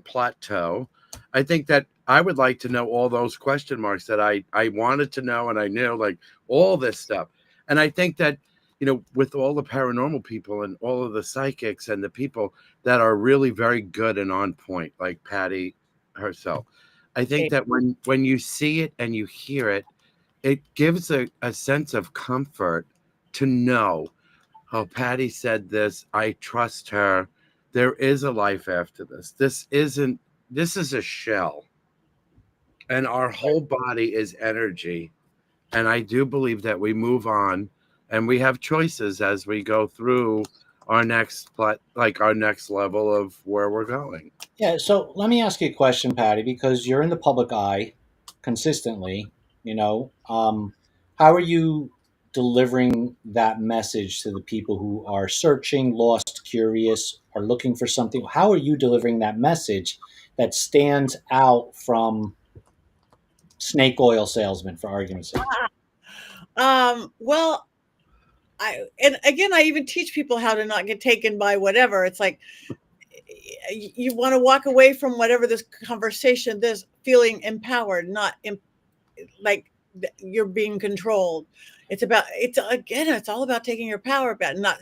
S2: plateau, I think that I would like to know all those question marks that I wanted to know, and I knew, like, all this stuff. And I think that, with all the paranormal people and all of the psychics and the people that are really very good and on point, like Patty herself, I think that when you see it and you hear it, it gives a sense of comfort to know, oh, Patty said this. I trust her. There is a life after this. This is a shell, and our whole body is energy. And I do believe that we move on and we have choices as we go through our next level of where we're going.
S1: Yeah, so let me ask you a question, Patty, because you're in the public eye consistently. How are you? delivering that message to the people who are searching, lost, curious, are looking for something? How are you delivering that message that stands out from snake oil salesman, for argument's sake?
S3: Well, and again, I even teach people how to not get taken by whatever. It's like you want to walk away from whatever this conversation, this feeling empowered, not like you're being controlled. It's all about taking your power back, not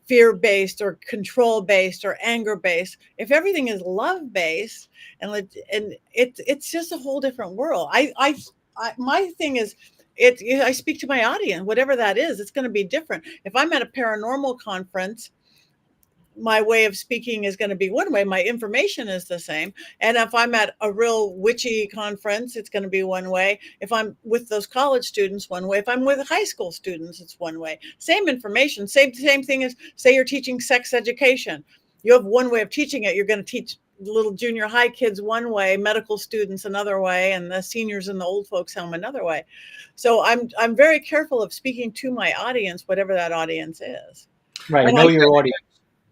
S3: fear based or control based or anger based. If everything is love based, and it's just a whole different world. My thing is, I speak to my audience, whatever that is. It's going to be different. If I'm at a paranormal conference, my way of speaking is going to be one way. My information is the same. And if I'm at a real witchy conference, it's going to be one way. If I'm with those college students, one way. If I'm with high school students, it's one way. Same information, same thing as, say you're teaching sex education. You have one way of teaching it. You're going to teach little junior high kids one way, medical students another way, and the seniors and the old folks home another way. So I'm very careful of speaking to my audience, whatever that audience is.
S1: Right.
S3: And
S1: Know your audience.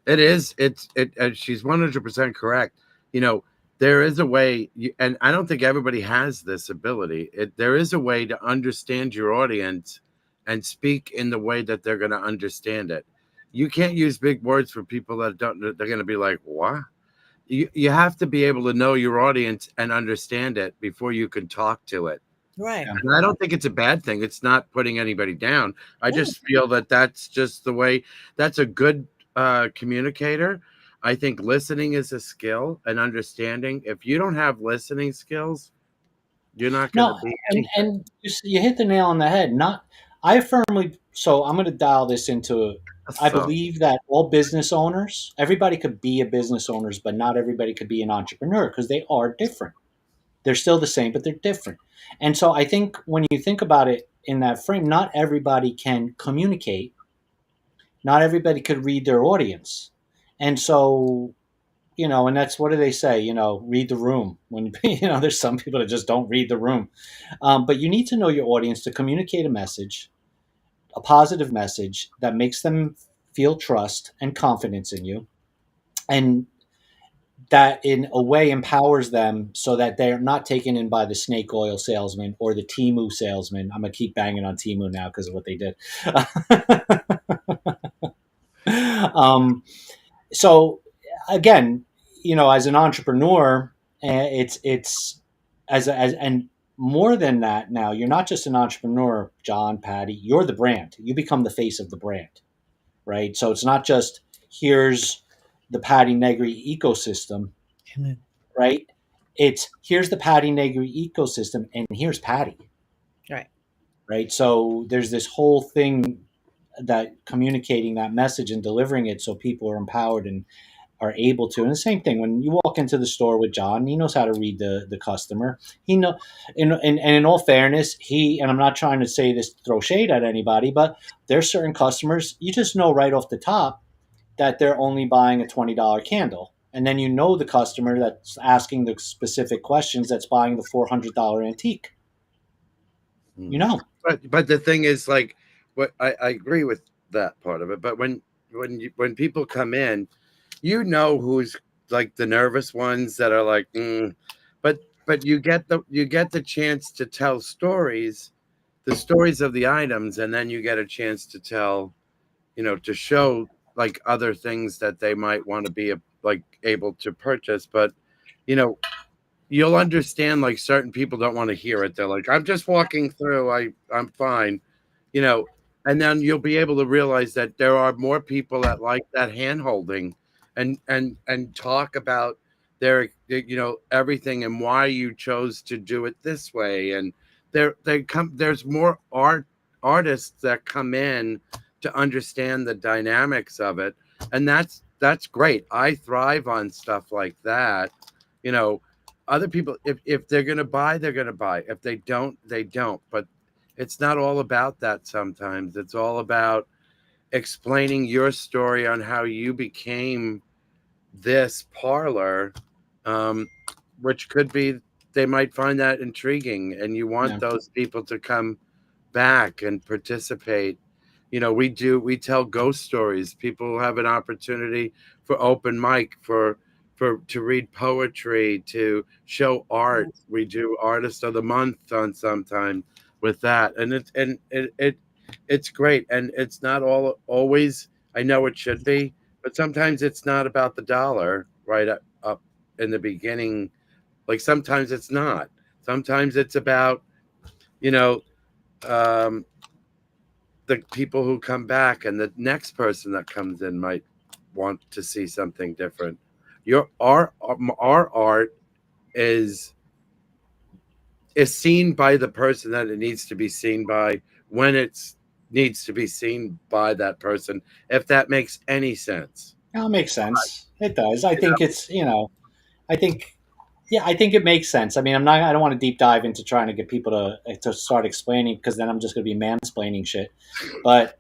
S2: It is. She's 100% correct. There is a way, and I don't think everybody has this ability. There is a way to understand your audience and speak in the way that they're going to understand it. You can't use big words for people that don't. They're going to be like, "What?" You have to be able to know your audience and understand it before you can talk to it.
S3: right.
S2: And I don't think it's a bad thing. It's not putting anybody down. I just feel that that's just the way. That's a good communicator. I think listening is a skill and understanding. If you don't have listening skills, you're not going to
S1: No,
S2: be
S1: and you hit the nail on the head. Not, I firmly. So I'm going to dial this into. I
S2: so.
S1: believe that all business owners, everybody could be a business owners, but not everybody could be an entrepreneur because they are different. They're still the same, but they're different. And so I think when you think about it in that frame, not everybody can communicate. Not everybody could read their audience. And so, and that's, what do they say? Read the room. When there's some people that just don't read the room. But you need to know your audience to communicate a message, a positive message that makes them feel trust and confidence in you, and that in a way empowers them so that they're not taken in by the snake oil salesman or the Timu salesman. I'm gonna keep banging on Timu now because of what they did. um, so again, as an entrepreneur, it's and more than that. Now you're not just an entrepreneur, John, Patty. You're the brand. You become the face of the brand, right? So it's not just, here's the Patti Negri ecosystem, right? It's, here's the Patti Negri ecosystem, and here's Patty,
S3: Right.
S1: right? So there's this whole thing that communicating that message and delivering it so people are empowered and are able to. And the same thing when you walk into the store with John, he knows how to read the customer. He know, and in all fairness, and I'm not trying to say this to throw shade at anybody, but there's certain customers you just know right off the top that they're only buying a $20 candle. And then the customer that's asking the specific questions that's buying the $400 antique.
S2: But the thing is, like, what I agree with that part of it. But when people come in, who's like the nervous ones that are like, but you get the chance to tell stories, the stories of the items, and then you get a chance to tell, to show like other things that they might want to be like able to purchase. But you'll understand, like, certain people don't want to hear it. They're like, I'm just walking through, I'm fine, and then you'll be able to realize that there are more people that like that hand holding and talk about their everything and why you chose to do it this way. And there's more artists that come in to understand the dynamics of it, and that's great. I thrive on stuff like that. Other people, if they're going to buy, they're going to buy. If they don't, they don't. But it's not all about that. Sometimes it's all about explaining your story on how you became this parlor, which could be, they might find that intriguing, and you want those people to come back and participate we tell ghost stories. People have an opportunity for open mic, for to read poetry, to show art. We do artist of the month on sometime with that, and it's great. And it's not always, I know it should be, but sometimes it's not about the dollar right up in the beginning. Like sometimes it's not. Sometimes it's about, you know, um, the people who come back, and the next person that comes in might want to see something different. Our art is seen by the person that it needs to be seen by, when it needs to be seen by that person, if that makes any sense.
S1: No, it makes sense. It does. I think it's, I think, yeah, I think it makes sense. I mean, I don't want to deep dive into trying to get people to start explaining, because then I'm just going to be mansplaining shit. But,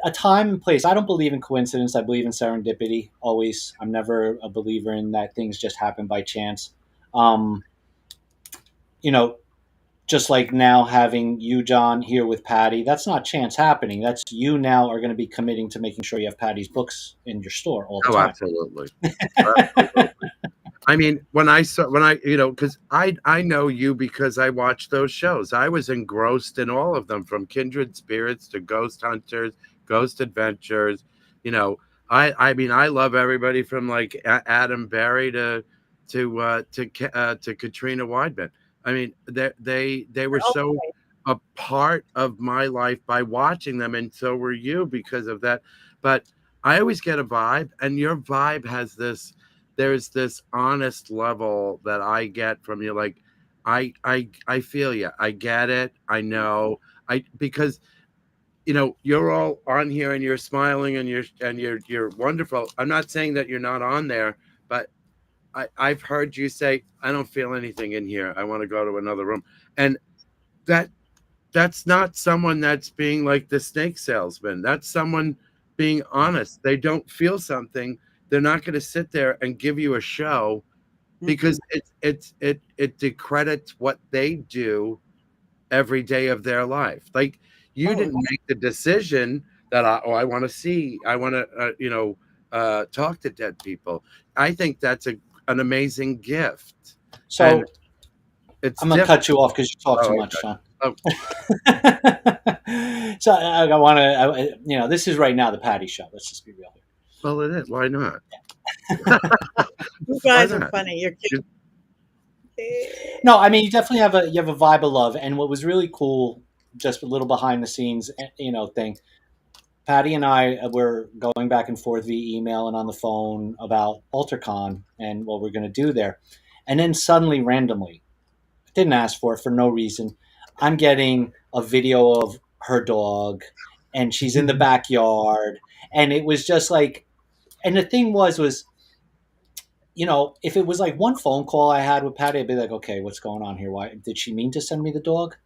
S1: a time and place. I don't believe in coincidence. I believe in serendipity always. I'm never a believer in that things just happen by chance. Um, you know, just like now having you, John, here with Patty, that's not chance happening. That's you now are going to be committing to making sure you have Patty's books in your store all the
S2: Oh,
S1: time.
S2: absolutely. Absolutely. I mean, because I know you because I watched those shows. I was engrossed in all of them, from Kindred Spirits to Ghost Hunters, Ghost Adventures. You know, I mean, I love everybody from like Adam Berry to Katrina Weidman. I mean, they were so a part of my life by watching them, and so were you because of that. But I always get a vibe, and your vibe has this. There's this honest level that I get from you. Like, I feel you. I get it. I know. Because you're all on here and you're smiling and you're wonderful. I'm not saying that you're not on there, but I've heard you say, I don't feel anything in here. I want to go to another room. And that that's not someone that's being like the snake salesman. That's someone being honest. They don't feel something. They're not going to sit there and give you a show, because it discredits what they do every day of their life. Like, you didn't make the decision that I want to see. I want to talk to dead people. I think that's an amazing gift.
S1: So
S2: And it's
S1: I'm going to cut you off because you talk too much, John. So I want to, this is right now the Patty show. Let's just be real here.
S2: Well, it is. Why not?
S3: You guys are funny. You're cute.
S1: No, I mean, you definitely have a vibe of love. And what was really cool, just a little behind the scenes, thing. Patty and I were going back and forth via email and on the phone about AlterCon and what we're going to do there. And then suddenly, randomly, didn't ask for it for no reason, I'm getting a video of her dog, and she's in the backyard. And it was just like, and the thing was, if it was like one phone call I had with Patty, I'd be like, okay, what's going on here? Why did she mean to send me the dog?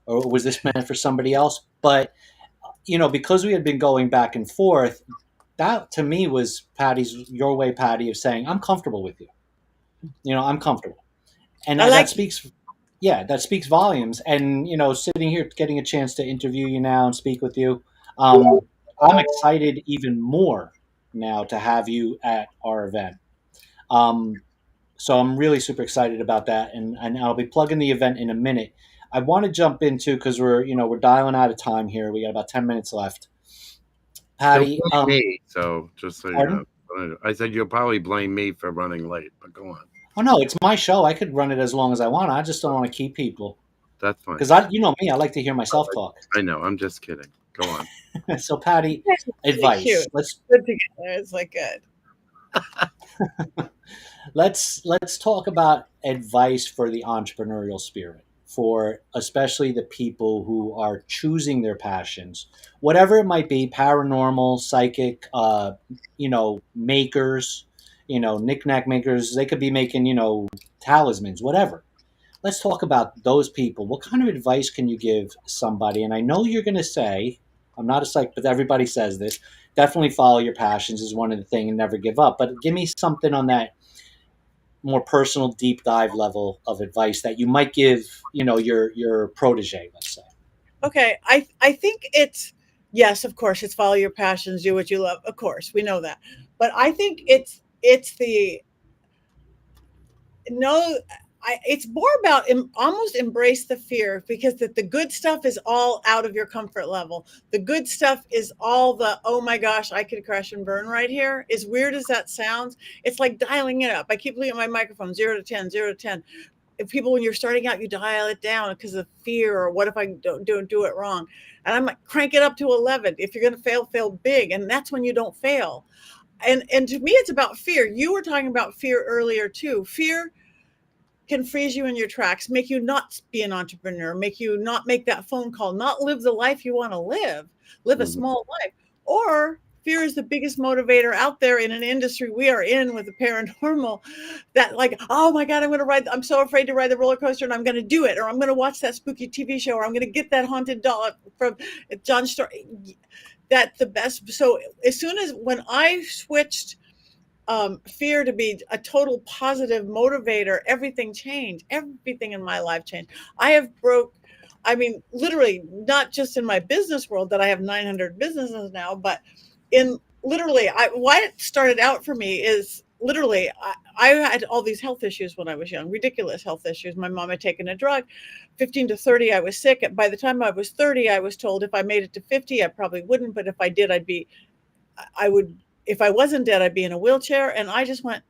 S1: Or was this meant for somebody else? But, because we had been going back and forth, that to me was your way, Patty, of saying, I'm comfortable with you. I'm comfortable. And that speaks volumes. And, sitting here, getting a chance to interview you now and speak with you, I'm excited even more now to have you at our event. So I'm really super excited about that, and I'll be plugging the event in a minute. I want to jump into, because we're dialing out of time here. We got about 10 minutes left. Patty,
S2: me. So just so you know, I said you'll probably blame me for running late, but go on.
S1: Oh no, it's my show. I could run it as long as I want. I just don't want to keep people.
S2: That's fine.
S1: Because me, I like to hear myself talk.
S2: I know. I'm just kidding. Go on.
S1: So Patty, advice.
S3: Cute. Let's good together. It's like good.
S1: Let's talk about advice for the entrepreneurial spirit, for especially the people who are choosing their passions, whatever it might be, paranormal, psychic, makers, knick-knack makers. They could be making, talismans, whatever. Let's talk about those people. What kind of advice can you give somebody? And I know you're going to say, I'm not a psychic, but everybody says this. Definitely follow your passions is one of the things, and never give up. But give me something on that. more personal, deep dive level of advice that you might give, your protege, let's say.
S3: Okay, I think it's, yes, of course, it's follow your passions, do what you love. Of course, we know that. But I think it's the no it's more about almost embrace the fear, because the good stuff is all out of your comfort level. The good stuff is all the, oh my gosh, I could crash and burn right here. As weird as that sounds, it's like dialing it up. I keep looking at my microphone, 0 to 10, 0 to 10. If people, when you're starting out, you dial it down because of fear, or what if I don't do it wrong? And I'm like, crank it up to 11. If you're going to fail big. And that's when you don't fail. And to me, it's about fear. You were talking about fear earlier too. Fear can freeze you in your tracks, make you not be an entrepreneur, make you not make that phone call, not live the life you want to live a small life. Or fear is the biggest motivator out there in an industry we are in with the paranormal, that like, oh my God, I'm so afraid to ride the roller coaster, and I'm going to do it, or I'm going to watch that spooky TV show, or I'm going to get that haunted doll from John Story. That's the best. So as soon as when I switched fear to be a total positive motivator, everything changed. Everything in my life changed. I mean, literally, not just in my business world that I have 900 businesses now, but in literally, why it started out for me is literally, I had all these health issues when I was young, ridiculous health issues. My mom had taken a drug. 15 to 30, I was sick. By the time I was 30, I was told if I made it to 50, I probably wouldn't, but if I did, I would, if I wasn't dead, I'd be in a wheelchair. And I just went,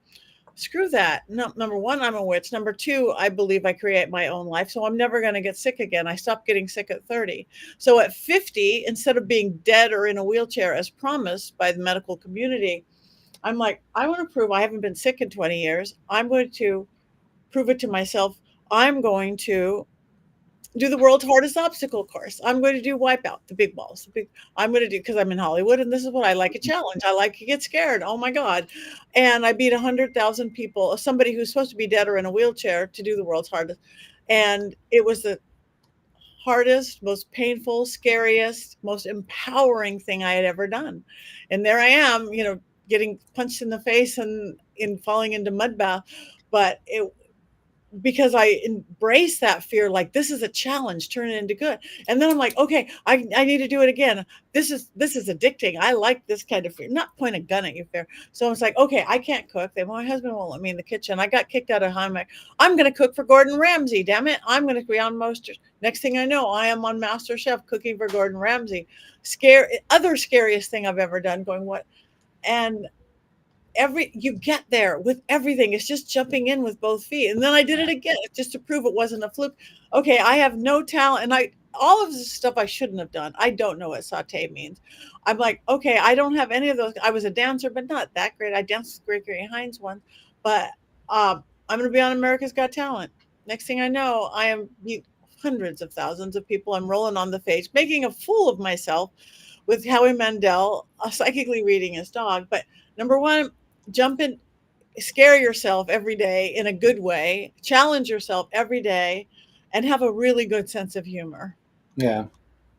S3: screw that. No, number one, I'm a witch. Number two, I believe I create my own life. So I'm never going to get sick again. I stopped getting sick at 30. So at 50, instead of being dead or in a wheelchair as promised by the medical community, I'm like, I want to prove I haven't been sick in 20 years. I'm going to prove it to myself. I'm going to do the world's hardest obstacle course. I'm going to do Wipeout, the big balls. I'm going to do, because I'm in Hollywood and this is what I like, a challenge. I like to get scared. Oh my God. And I beat 100,000 people, somebody who's supposed to be dead or in a wheelchair, to do the world's hardest. And it was the hardest, most painful, scariest, most empowering thing I had ever done. And there I am, getting punched in the face and in falling into mud bath. But because I embrace that fear, like this is a challenge, turn it into good. And then I'm like, okay, I need to do it again. This is addicting. I like this kind of fear, not point a gun at you fear. So it's like, okay, I can't cook. My husband won't let me in the kitchen. I got kicked out of home. I'm going to cook for Gordon Ramsay. Damn it. I'm going to be on Next thing I know, I am on Master Chef cooking for Gordon Ramsay. Other scariest thing I've ever done, going what? And you get there with everything. It's just jumping in with both feet. And then I did it again just to prove it wasn't a fluke. Okay, I have no talent, and all of this stuff I shouldn't have done. I don't know what saute means. I'm like, okay, I don't have any of those. I was a dancer, but not that great. I danced with Gregory Hines once, but I'm going to be on America's Got Talent. Next thing I know, I am hundreds of thousands of people. I'm rolling on the face, making a fool of myself with Howie Mandel psychically reading his dog. But number one, jump in, scare yourself every day in a good way, challenge yourself every day, and have a really good sense of humor.
S1: Yeah.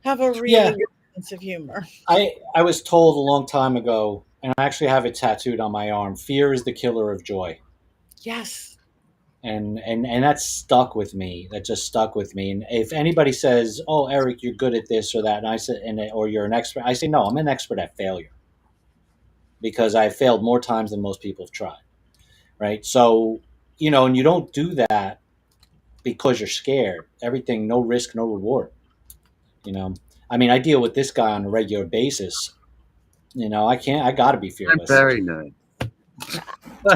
S3: Have a really good sense of humor.
S1: I was told a long time ago, and I actually have it tattooed on my arm, fear is the killer of joy.
S3: Yes.
S1: And that stuck with me. That just stuck with me. And if anybody says, "Oh, Eric, you're good at this or that," and I said, or you're an expert, I say, "No, I'm an expert at failure because I've failed more times than most people have tried." Right? So, and you don't do that because you're scared. Everything, no risk, no reward. I mean, I deal with this guy on a regular basis. I got to be fearless.
S2: Very nice.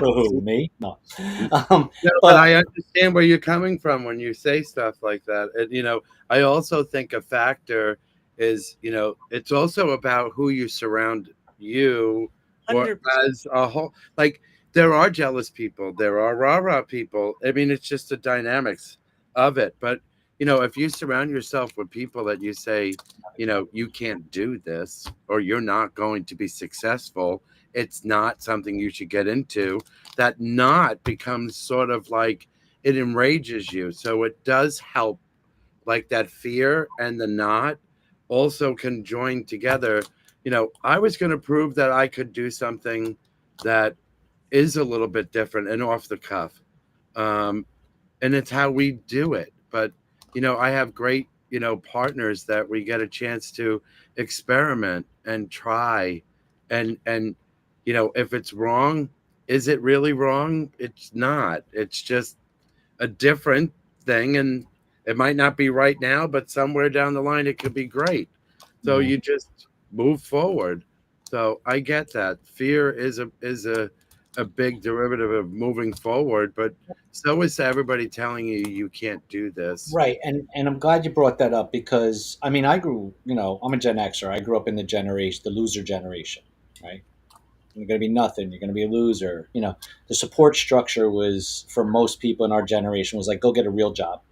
S1: Who, me? No.
S2: No, but I understand where you're coming from when you say stuff like that. And, I also think a factor is, it's also about who you surround you or
S3: 100%.
S2: as a whole. Like, there are jealous people. There are rah-rah people. I mean, it's just the dynamics of it. But, if you surround yourself with people that you say, you can't do this or you're not going to be successful, it's not something you should get into. That knot becomes sort of like it enrages you. So it does help, like that fear and the knot also can join together. I was going to prove that I could do something that is a little bit different and off the cuff. And it's how we do it. But I have great partners that we get a chance to experiment and try, and if it's wrong, is it really wrong? It's not. It's just a different thing, and it might not be right now, but somewhere down the line it could be great. So
S1: Yeah.
S2: you just move forward. So I get that. Fear is a big derivative of moving forward, but so is everybody telling you you can't do this.
S1: Right, and I'm glad you brought that up because I mean I grew, I'm a Gen Xer. I grew up in the loser generation, right? You're going to be nothing. You're going to be a loser. The support structure was for most people in our generation was like, go get a real job.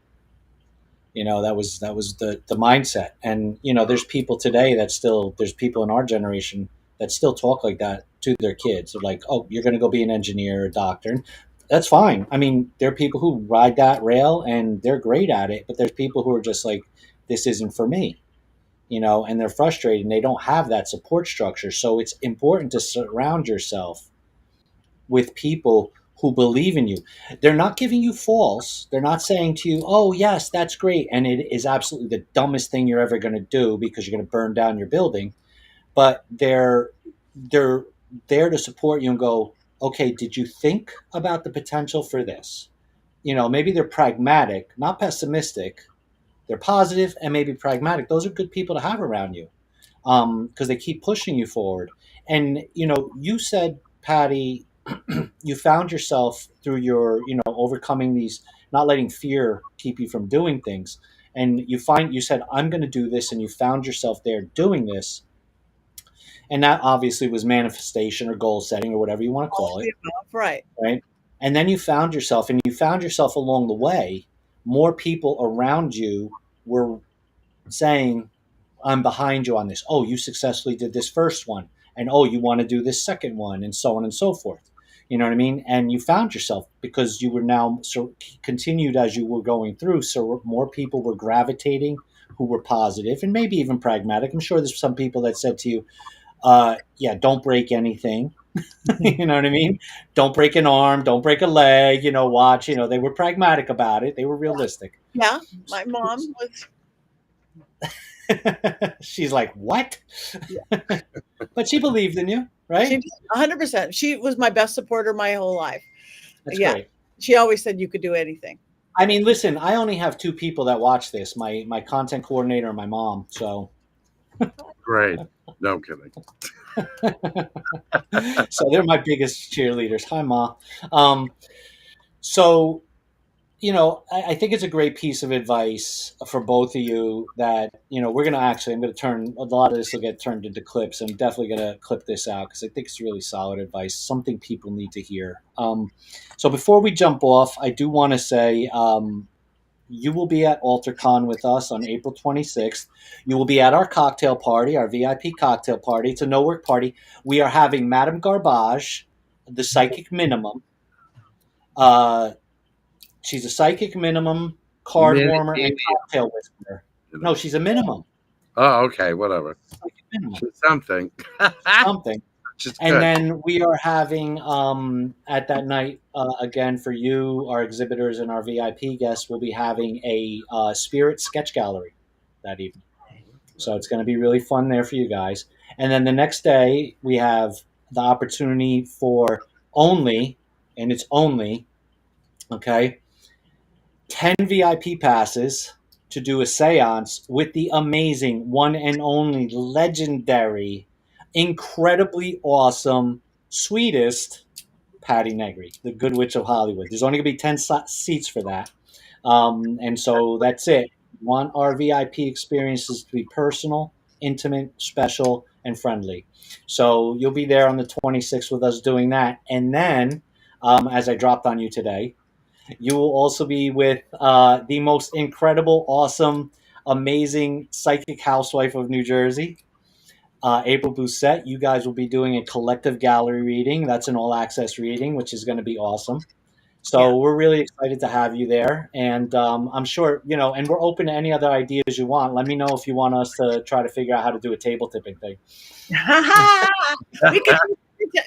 S1: That was the mindset. And there's people today there's people in our generation that still talk like that to their kids. They're like, oh, you're going to go be an engineer, a doctor. And that's fine. I mean, there are people who ride that rail and they're great at it, but there's people who are just like, this isn't for me. And they're frustrated and they don't have that support structure. So it's important to surround yourself with people who believe in you. They're not giving you false. They're not saying to you, oh, yes, that's great. And it is absolutely the dumbest thing you're ever going to do because you're going to burn down your building. But they're there to support you and go, okay, did you think about the potential for this? Maybe they're pragmatic, not pessimistic. They're positive and maybe pragmatic. Those are good people to have around you because they keep pushing you forward. And you said, Patty, you found yourself through your overcoming these, not letting fear keep you from doing things, and you said, I'm going to do this, and you found yourself there doing this, and that obviously was manifestation or goal setting or whatever you want to call it,
S3: Right.
S1: And then you found yourself along the way, more people around you were saying, I'm behind you on this. Oh, you successfully did this first one. And oh, you want to do this second one, and so on and so forth. You know what I mean? And you found yourself because you were now continued as you were going through. So more people were gravitating who were positive and maybe even pragmatic. I'm sure there's some people that said to you, yeah, don't break anything. You know what I mean? Don't break an arm, don't break a leg, watch, they were pragmatic about it. They were realistic.
S3: Yeah. My mom was.
S1: She's like, what?
S3: Yeah.
S1: But she believed in you, right?
S3: 100%. She was my best supporter my whole life.
S1: That's great.
S3: She always said you could do anything.
S1: I mean, listen, I only have two people that watch this, my content coordinator and my mom. So
S2: Great. No, I'm kidding.
S1: So they're my biggest cheerleaders. Hi, Ma. So I think it's a great piece of advice for both of you that, I'm going to turn, a lot of this will get turned into clips. I'm definitely going to clip this out because I think it's really solid advice, something people need to hear. So before we jump off, I do want to say, you will be at AlterCon with us on April 26th. You will be at our cocktail party, our VIP cocktail party. It's a no-work party. We are having Madame Garbage, the psychic minimum. She's a psychic minimum, card warmer, and cocktail whisperer. No, she's a minimum.
S2: Oh, okay, whatever. Something.
S1: Something. And then we are having at that night, again, for you, our exhibitors and our VIP guests, we'll be having a spirit sketch gallery that evening. So it's going to be really fun there for you guys. And then the next day, we have the opportunity for only, and it's only, okay, 10 VIP passes to do a seance with the amazing, one and only, legendary, incredibly awesome, sweetest Patti Negri, the Good Witch of Hollywood. There's only going to be 10 seats for that. And so that's it. We want our VIP experiences to be personal, intimate, special, and friendly. So you'll be there on the 26th with us doing that. And then, as I dropped on you today, you will also be with the most incredible, awesome, amazing psychic housewife of New Jersey, April Doucette. You guys will be doing a collective gallery reading. That's an all-access reading, which is going to be awesome. So we're really excited to have you there. And I'm sure, and we're open to any other ideas you want. Let me know if you want us to try to figure out how to do a table tipping thing.
S3: We can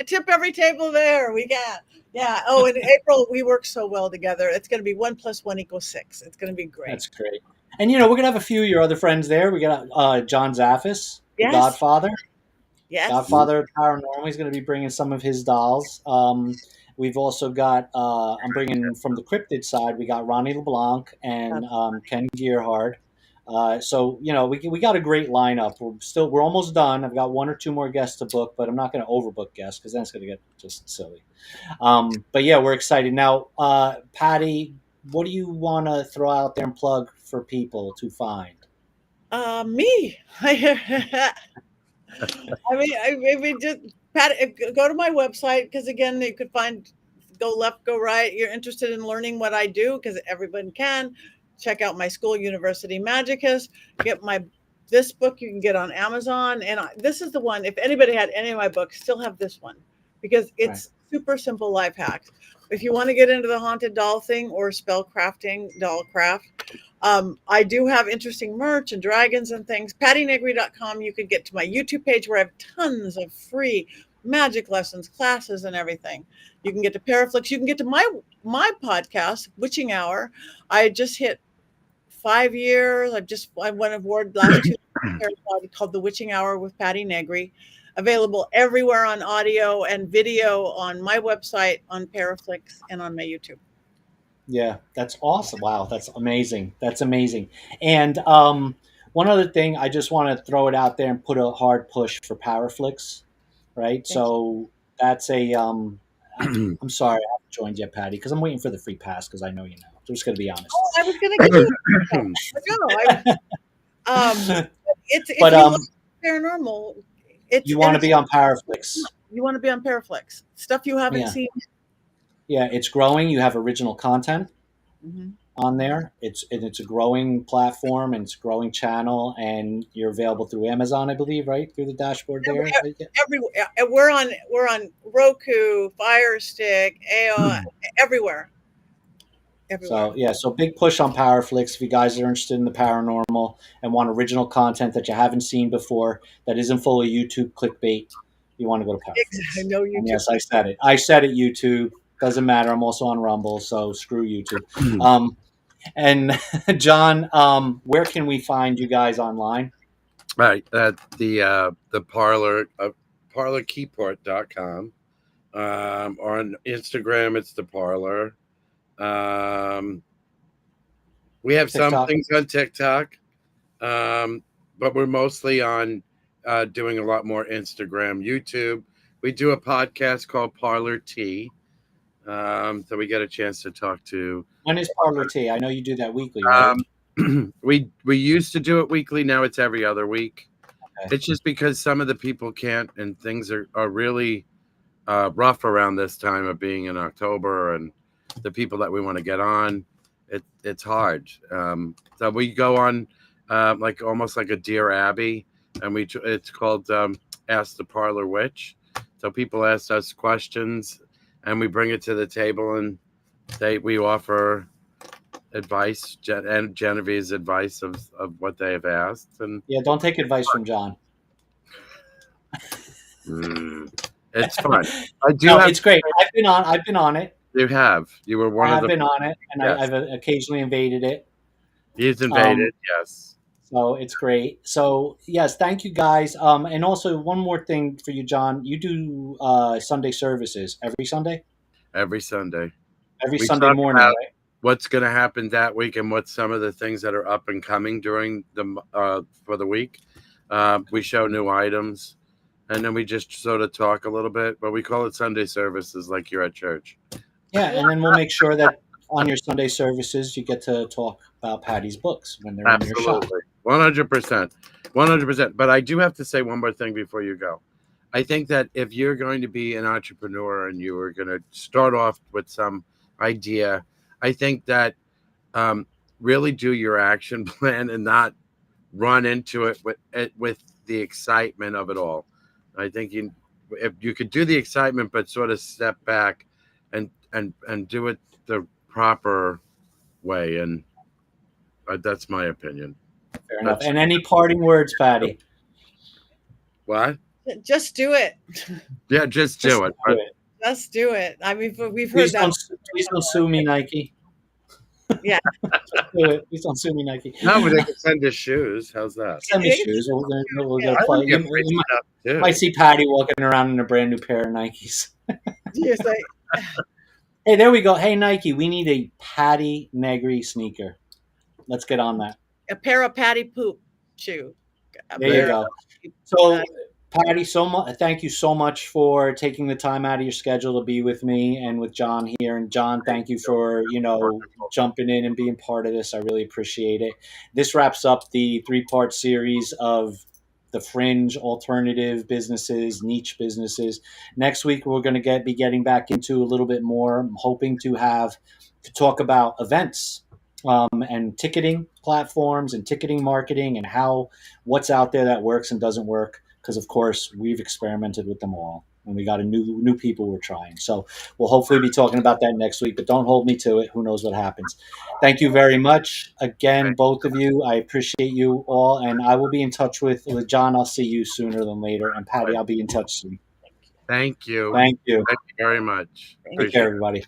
S3: tip every table there. We can. Yeah. Oh, in April we work so well together. It's going to be 1 + 1 = 6. It's going to be great.
S1: That's great. And we're gonna have a few of your other friends there. We got John Zaffis, the
S3: Yes.
S1: Godfather.
S3: Yes.
S1: Godfather Paranormal. He's going to be bringing some of his dolls. We've also got, I'm bringing from the cryptid side, we got Ronnie LeBlanc and Ken Gearhard. So, we got a great lineup. We're almost done. I've got one or two more guests to book, but I'm not going to overbook guests because then it's going to get just silly. But yeah, we're excited. Now, Patti, what do you want to throw out there and plug for people to find?
S3: Me. I mean, just Pat, go to my website because again, you could find go left, go right. You're interested in learning what I do because everyone can check out my school, University Magicus. Get this book you can get on Amazon, and this is the one. If anybody had any of my books, still have this one because it's super simple life hacks. If you want to get into the haunted doll thing or spell crafting, doll craft, I do have interesting merch and dragons and things. PattiNegri.com. You could get to my YouTube page where I have tons of free magic lessons, classes, and everything. You can get to Paraflix. You can get to my podcast, Witching Hour. I just hit 5 years. I won an award last 2 years called The Witching Hour with Patti Negri. Available everywhere on audio and video on my website, on Paraflix, and on my YouTube.
S1: Yeah, that's awesome. Wow, that's amazing. That's amazing. And one other thing, I just want to throw it out there and put a hard push for Powerflix, right? So that's a I'm sorry I haven't joined yet, Patti, because I'm waiting for the free pass because I know you know. I'm just going to be honest.
S3: Oh, I was going to give you if
S1: But
S3: you love paranormal,
S1: you want to be on Powerflix.
S3: You want to be on Paraflix. Stuff you haven't seen.
S1: Yeah, it's growing. You have original content on there. It's a growing platform and it's a growing channel, and you're available through Amazon, I believe, right? Through the dashboard there.
S3: Everywhere. We're on Roku, Fire Stick, AO, everywhere.
S1: So big push on Powerflix. If you guys are interested in the paranormal and want original content that you haven't seen before, that isn't full of YouTube clickbait, you want to go to Powerflix.
S3: I know YouTube.
S1: And yes, I said it. I said it, YouTube. Doesn't matter. I'm also on Rumble, so screw YouTube. And John, where can we find you guys online?
S2: Right at the parlor, parlorkeyport.com. On Instagram, it's the parlor. We have TikTok. Some things on TikTok, but we're mostly on doing a lot more Instagram, YouTube. We do a podcast called Parlor Tea. So we get a chance to talk to.
S1: When is Parlor Tea? I know you do that weekly, right?
S2: We used to do it weekly. Now it's every other week. Okay. It's just because some of the people can't, and things are really rough around this time of being in October, and the people that we want to get on, it's hard. So we go on like almost like a Dear Abby, and it's called Ask the Parlor Witch. So people ask us questions, and we bring it to the table, and we offer advice and Genevieve's advice of what they have asked. And
S1: don't take advice from John.
S2: It's fun.
S1: It's great. I've been on it.
S2: You were one of the.
S1: I've been on it, and yes. I've occasionally invaded it.
S2: He's invaded, yes.
S1: So it's great. So yes, thank you guys. And also one more thing for you, John. You do Sunday services every Sunday.
S2: Every Sunday.
S1: Every Sunday morning, right?
S2: What's going to happen that week, and what some of the things that are up and coming during for the week. We show new items, and then we just sort of talk a little bit. But we call it Sunday services, like you're at church.
S1: Yeah, and then we'll make sure that on your Sunday services, you get to talk about Patti's books when they're in your shop.
S2: 100%. But I do have to say one more thing before you go. I think that if you're going to be an entrepreneur and you are going to start off with some idea, I think that really do your action plan and not run into it with the excitement of it all. I think if you could do the excitement, but sort of step back and do it the proper way, and that's my opinion.
S1: Fair enough. And any parting words, Patti?
S2: What?
S3: Just do it.
S2: Yeah, just do it.
S3: Just do it. I mean, we've heard that.
S1: Please don't sue me, Nike.
S3: Yeah.
S1: Do it. Please don't sue me, Nike.
S2: No, but they can send us shoes. How's that?
S1: Send me shoes. We'll
S3: Yeah.
S1: get
S2: I
S1: play.
S2: would get
S1: You
S2: free stuff too.
S1: might see Patty walking around in a brand new pair of Nikes.
S3: Just like,
S1: Hey, there we go. Hey, Nike, we need a Patti Negri sneaker. Let's get on that.
S3: a pair of Patty poop shoe.
S1: There you go. So, Patty, thank you so much for taking the time out of your schedule to be with me and with John here. And John, thank you for jumping in and being part of this. I really appreciate it. This wraps up the 3-part series of the fringe alternative businesses, niche businesses. Next week, we're going to be getting back into a little bit more. I'm hoping to talk about events and ticketing platforms and ticketing marketing and what's out there that works and doesn't work. Because of course we've experimented with them all, and we got a new people we're trying. So we'll hopefully be talking about that next week. But don't hold me to it. Who knows what happens? Thank you very much again, both of you. I appreciate you all, and I will be in touch with John. I'll see you sooner than later, and Patty, I'll be in touch soon.
S2: Thank you.
S1: Thank you.
S2: Thank you very much.
S1: Take care, everybody.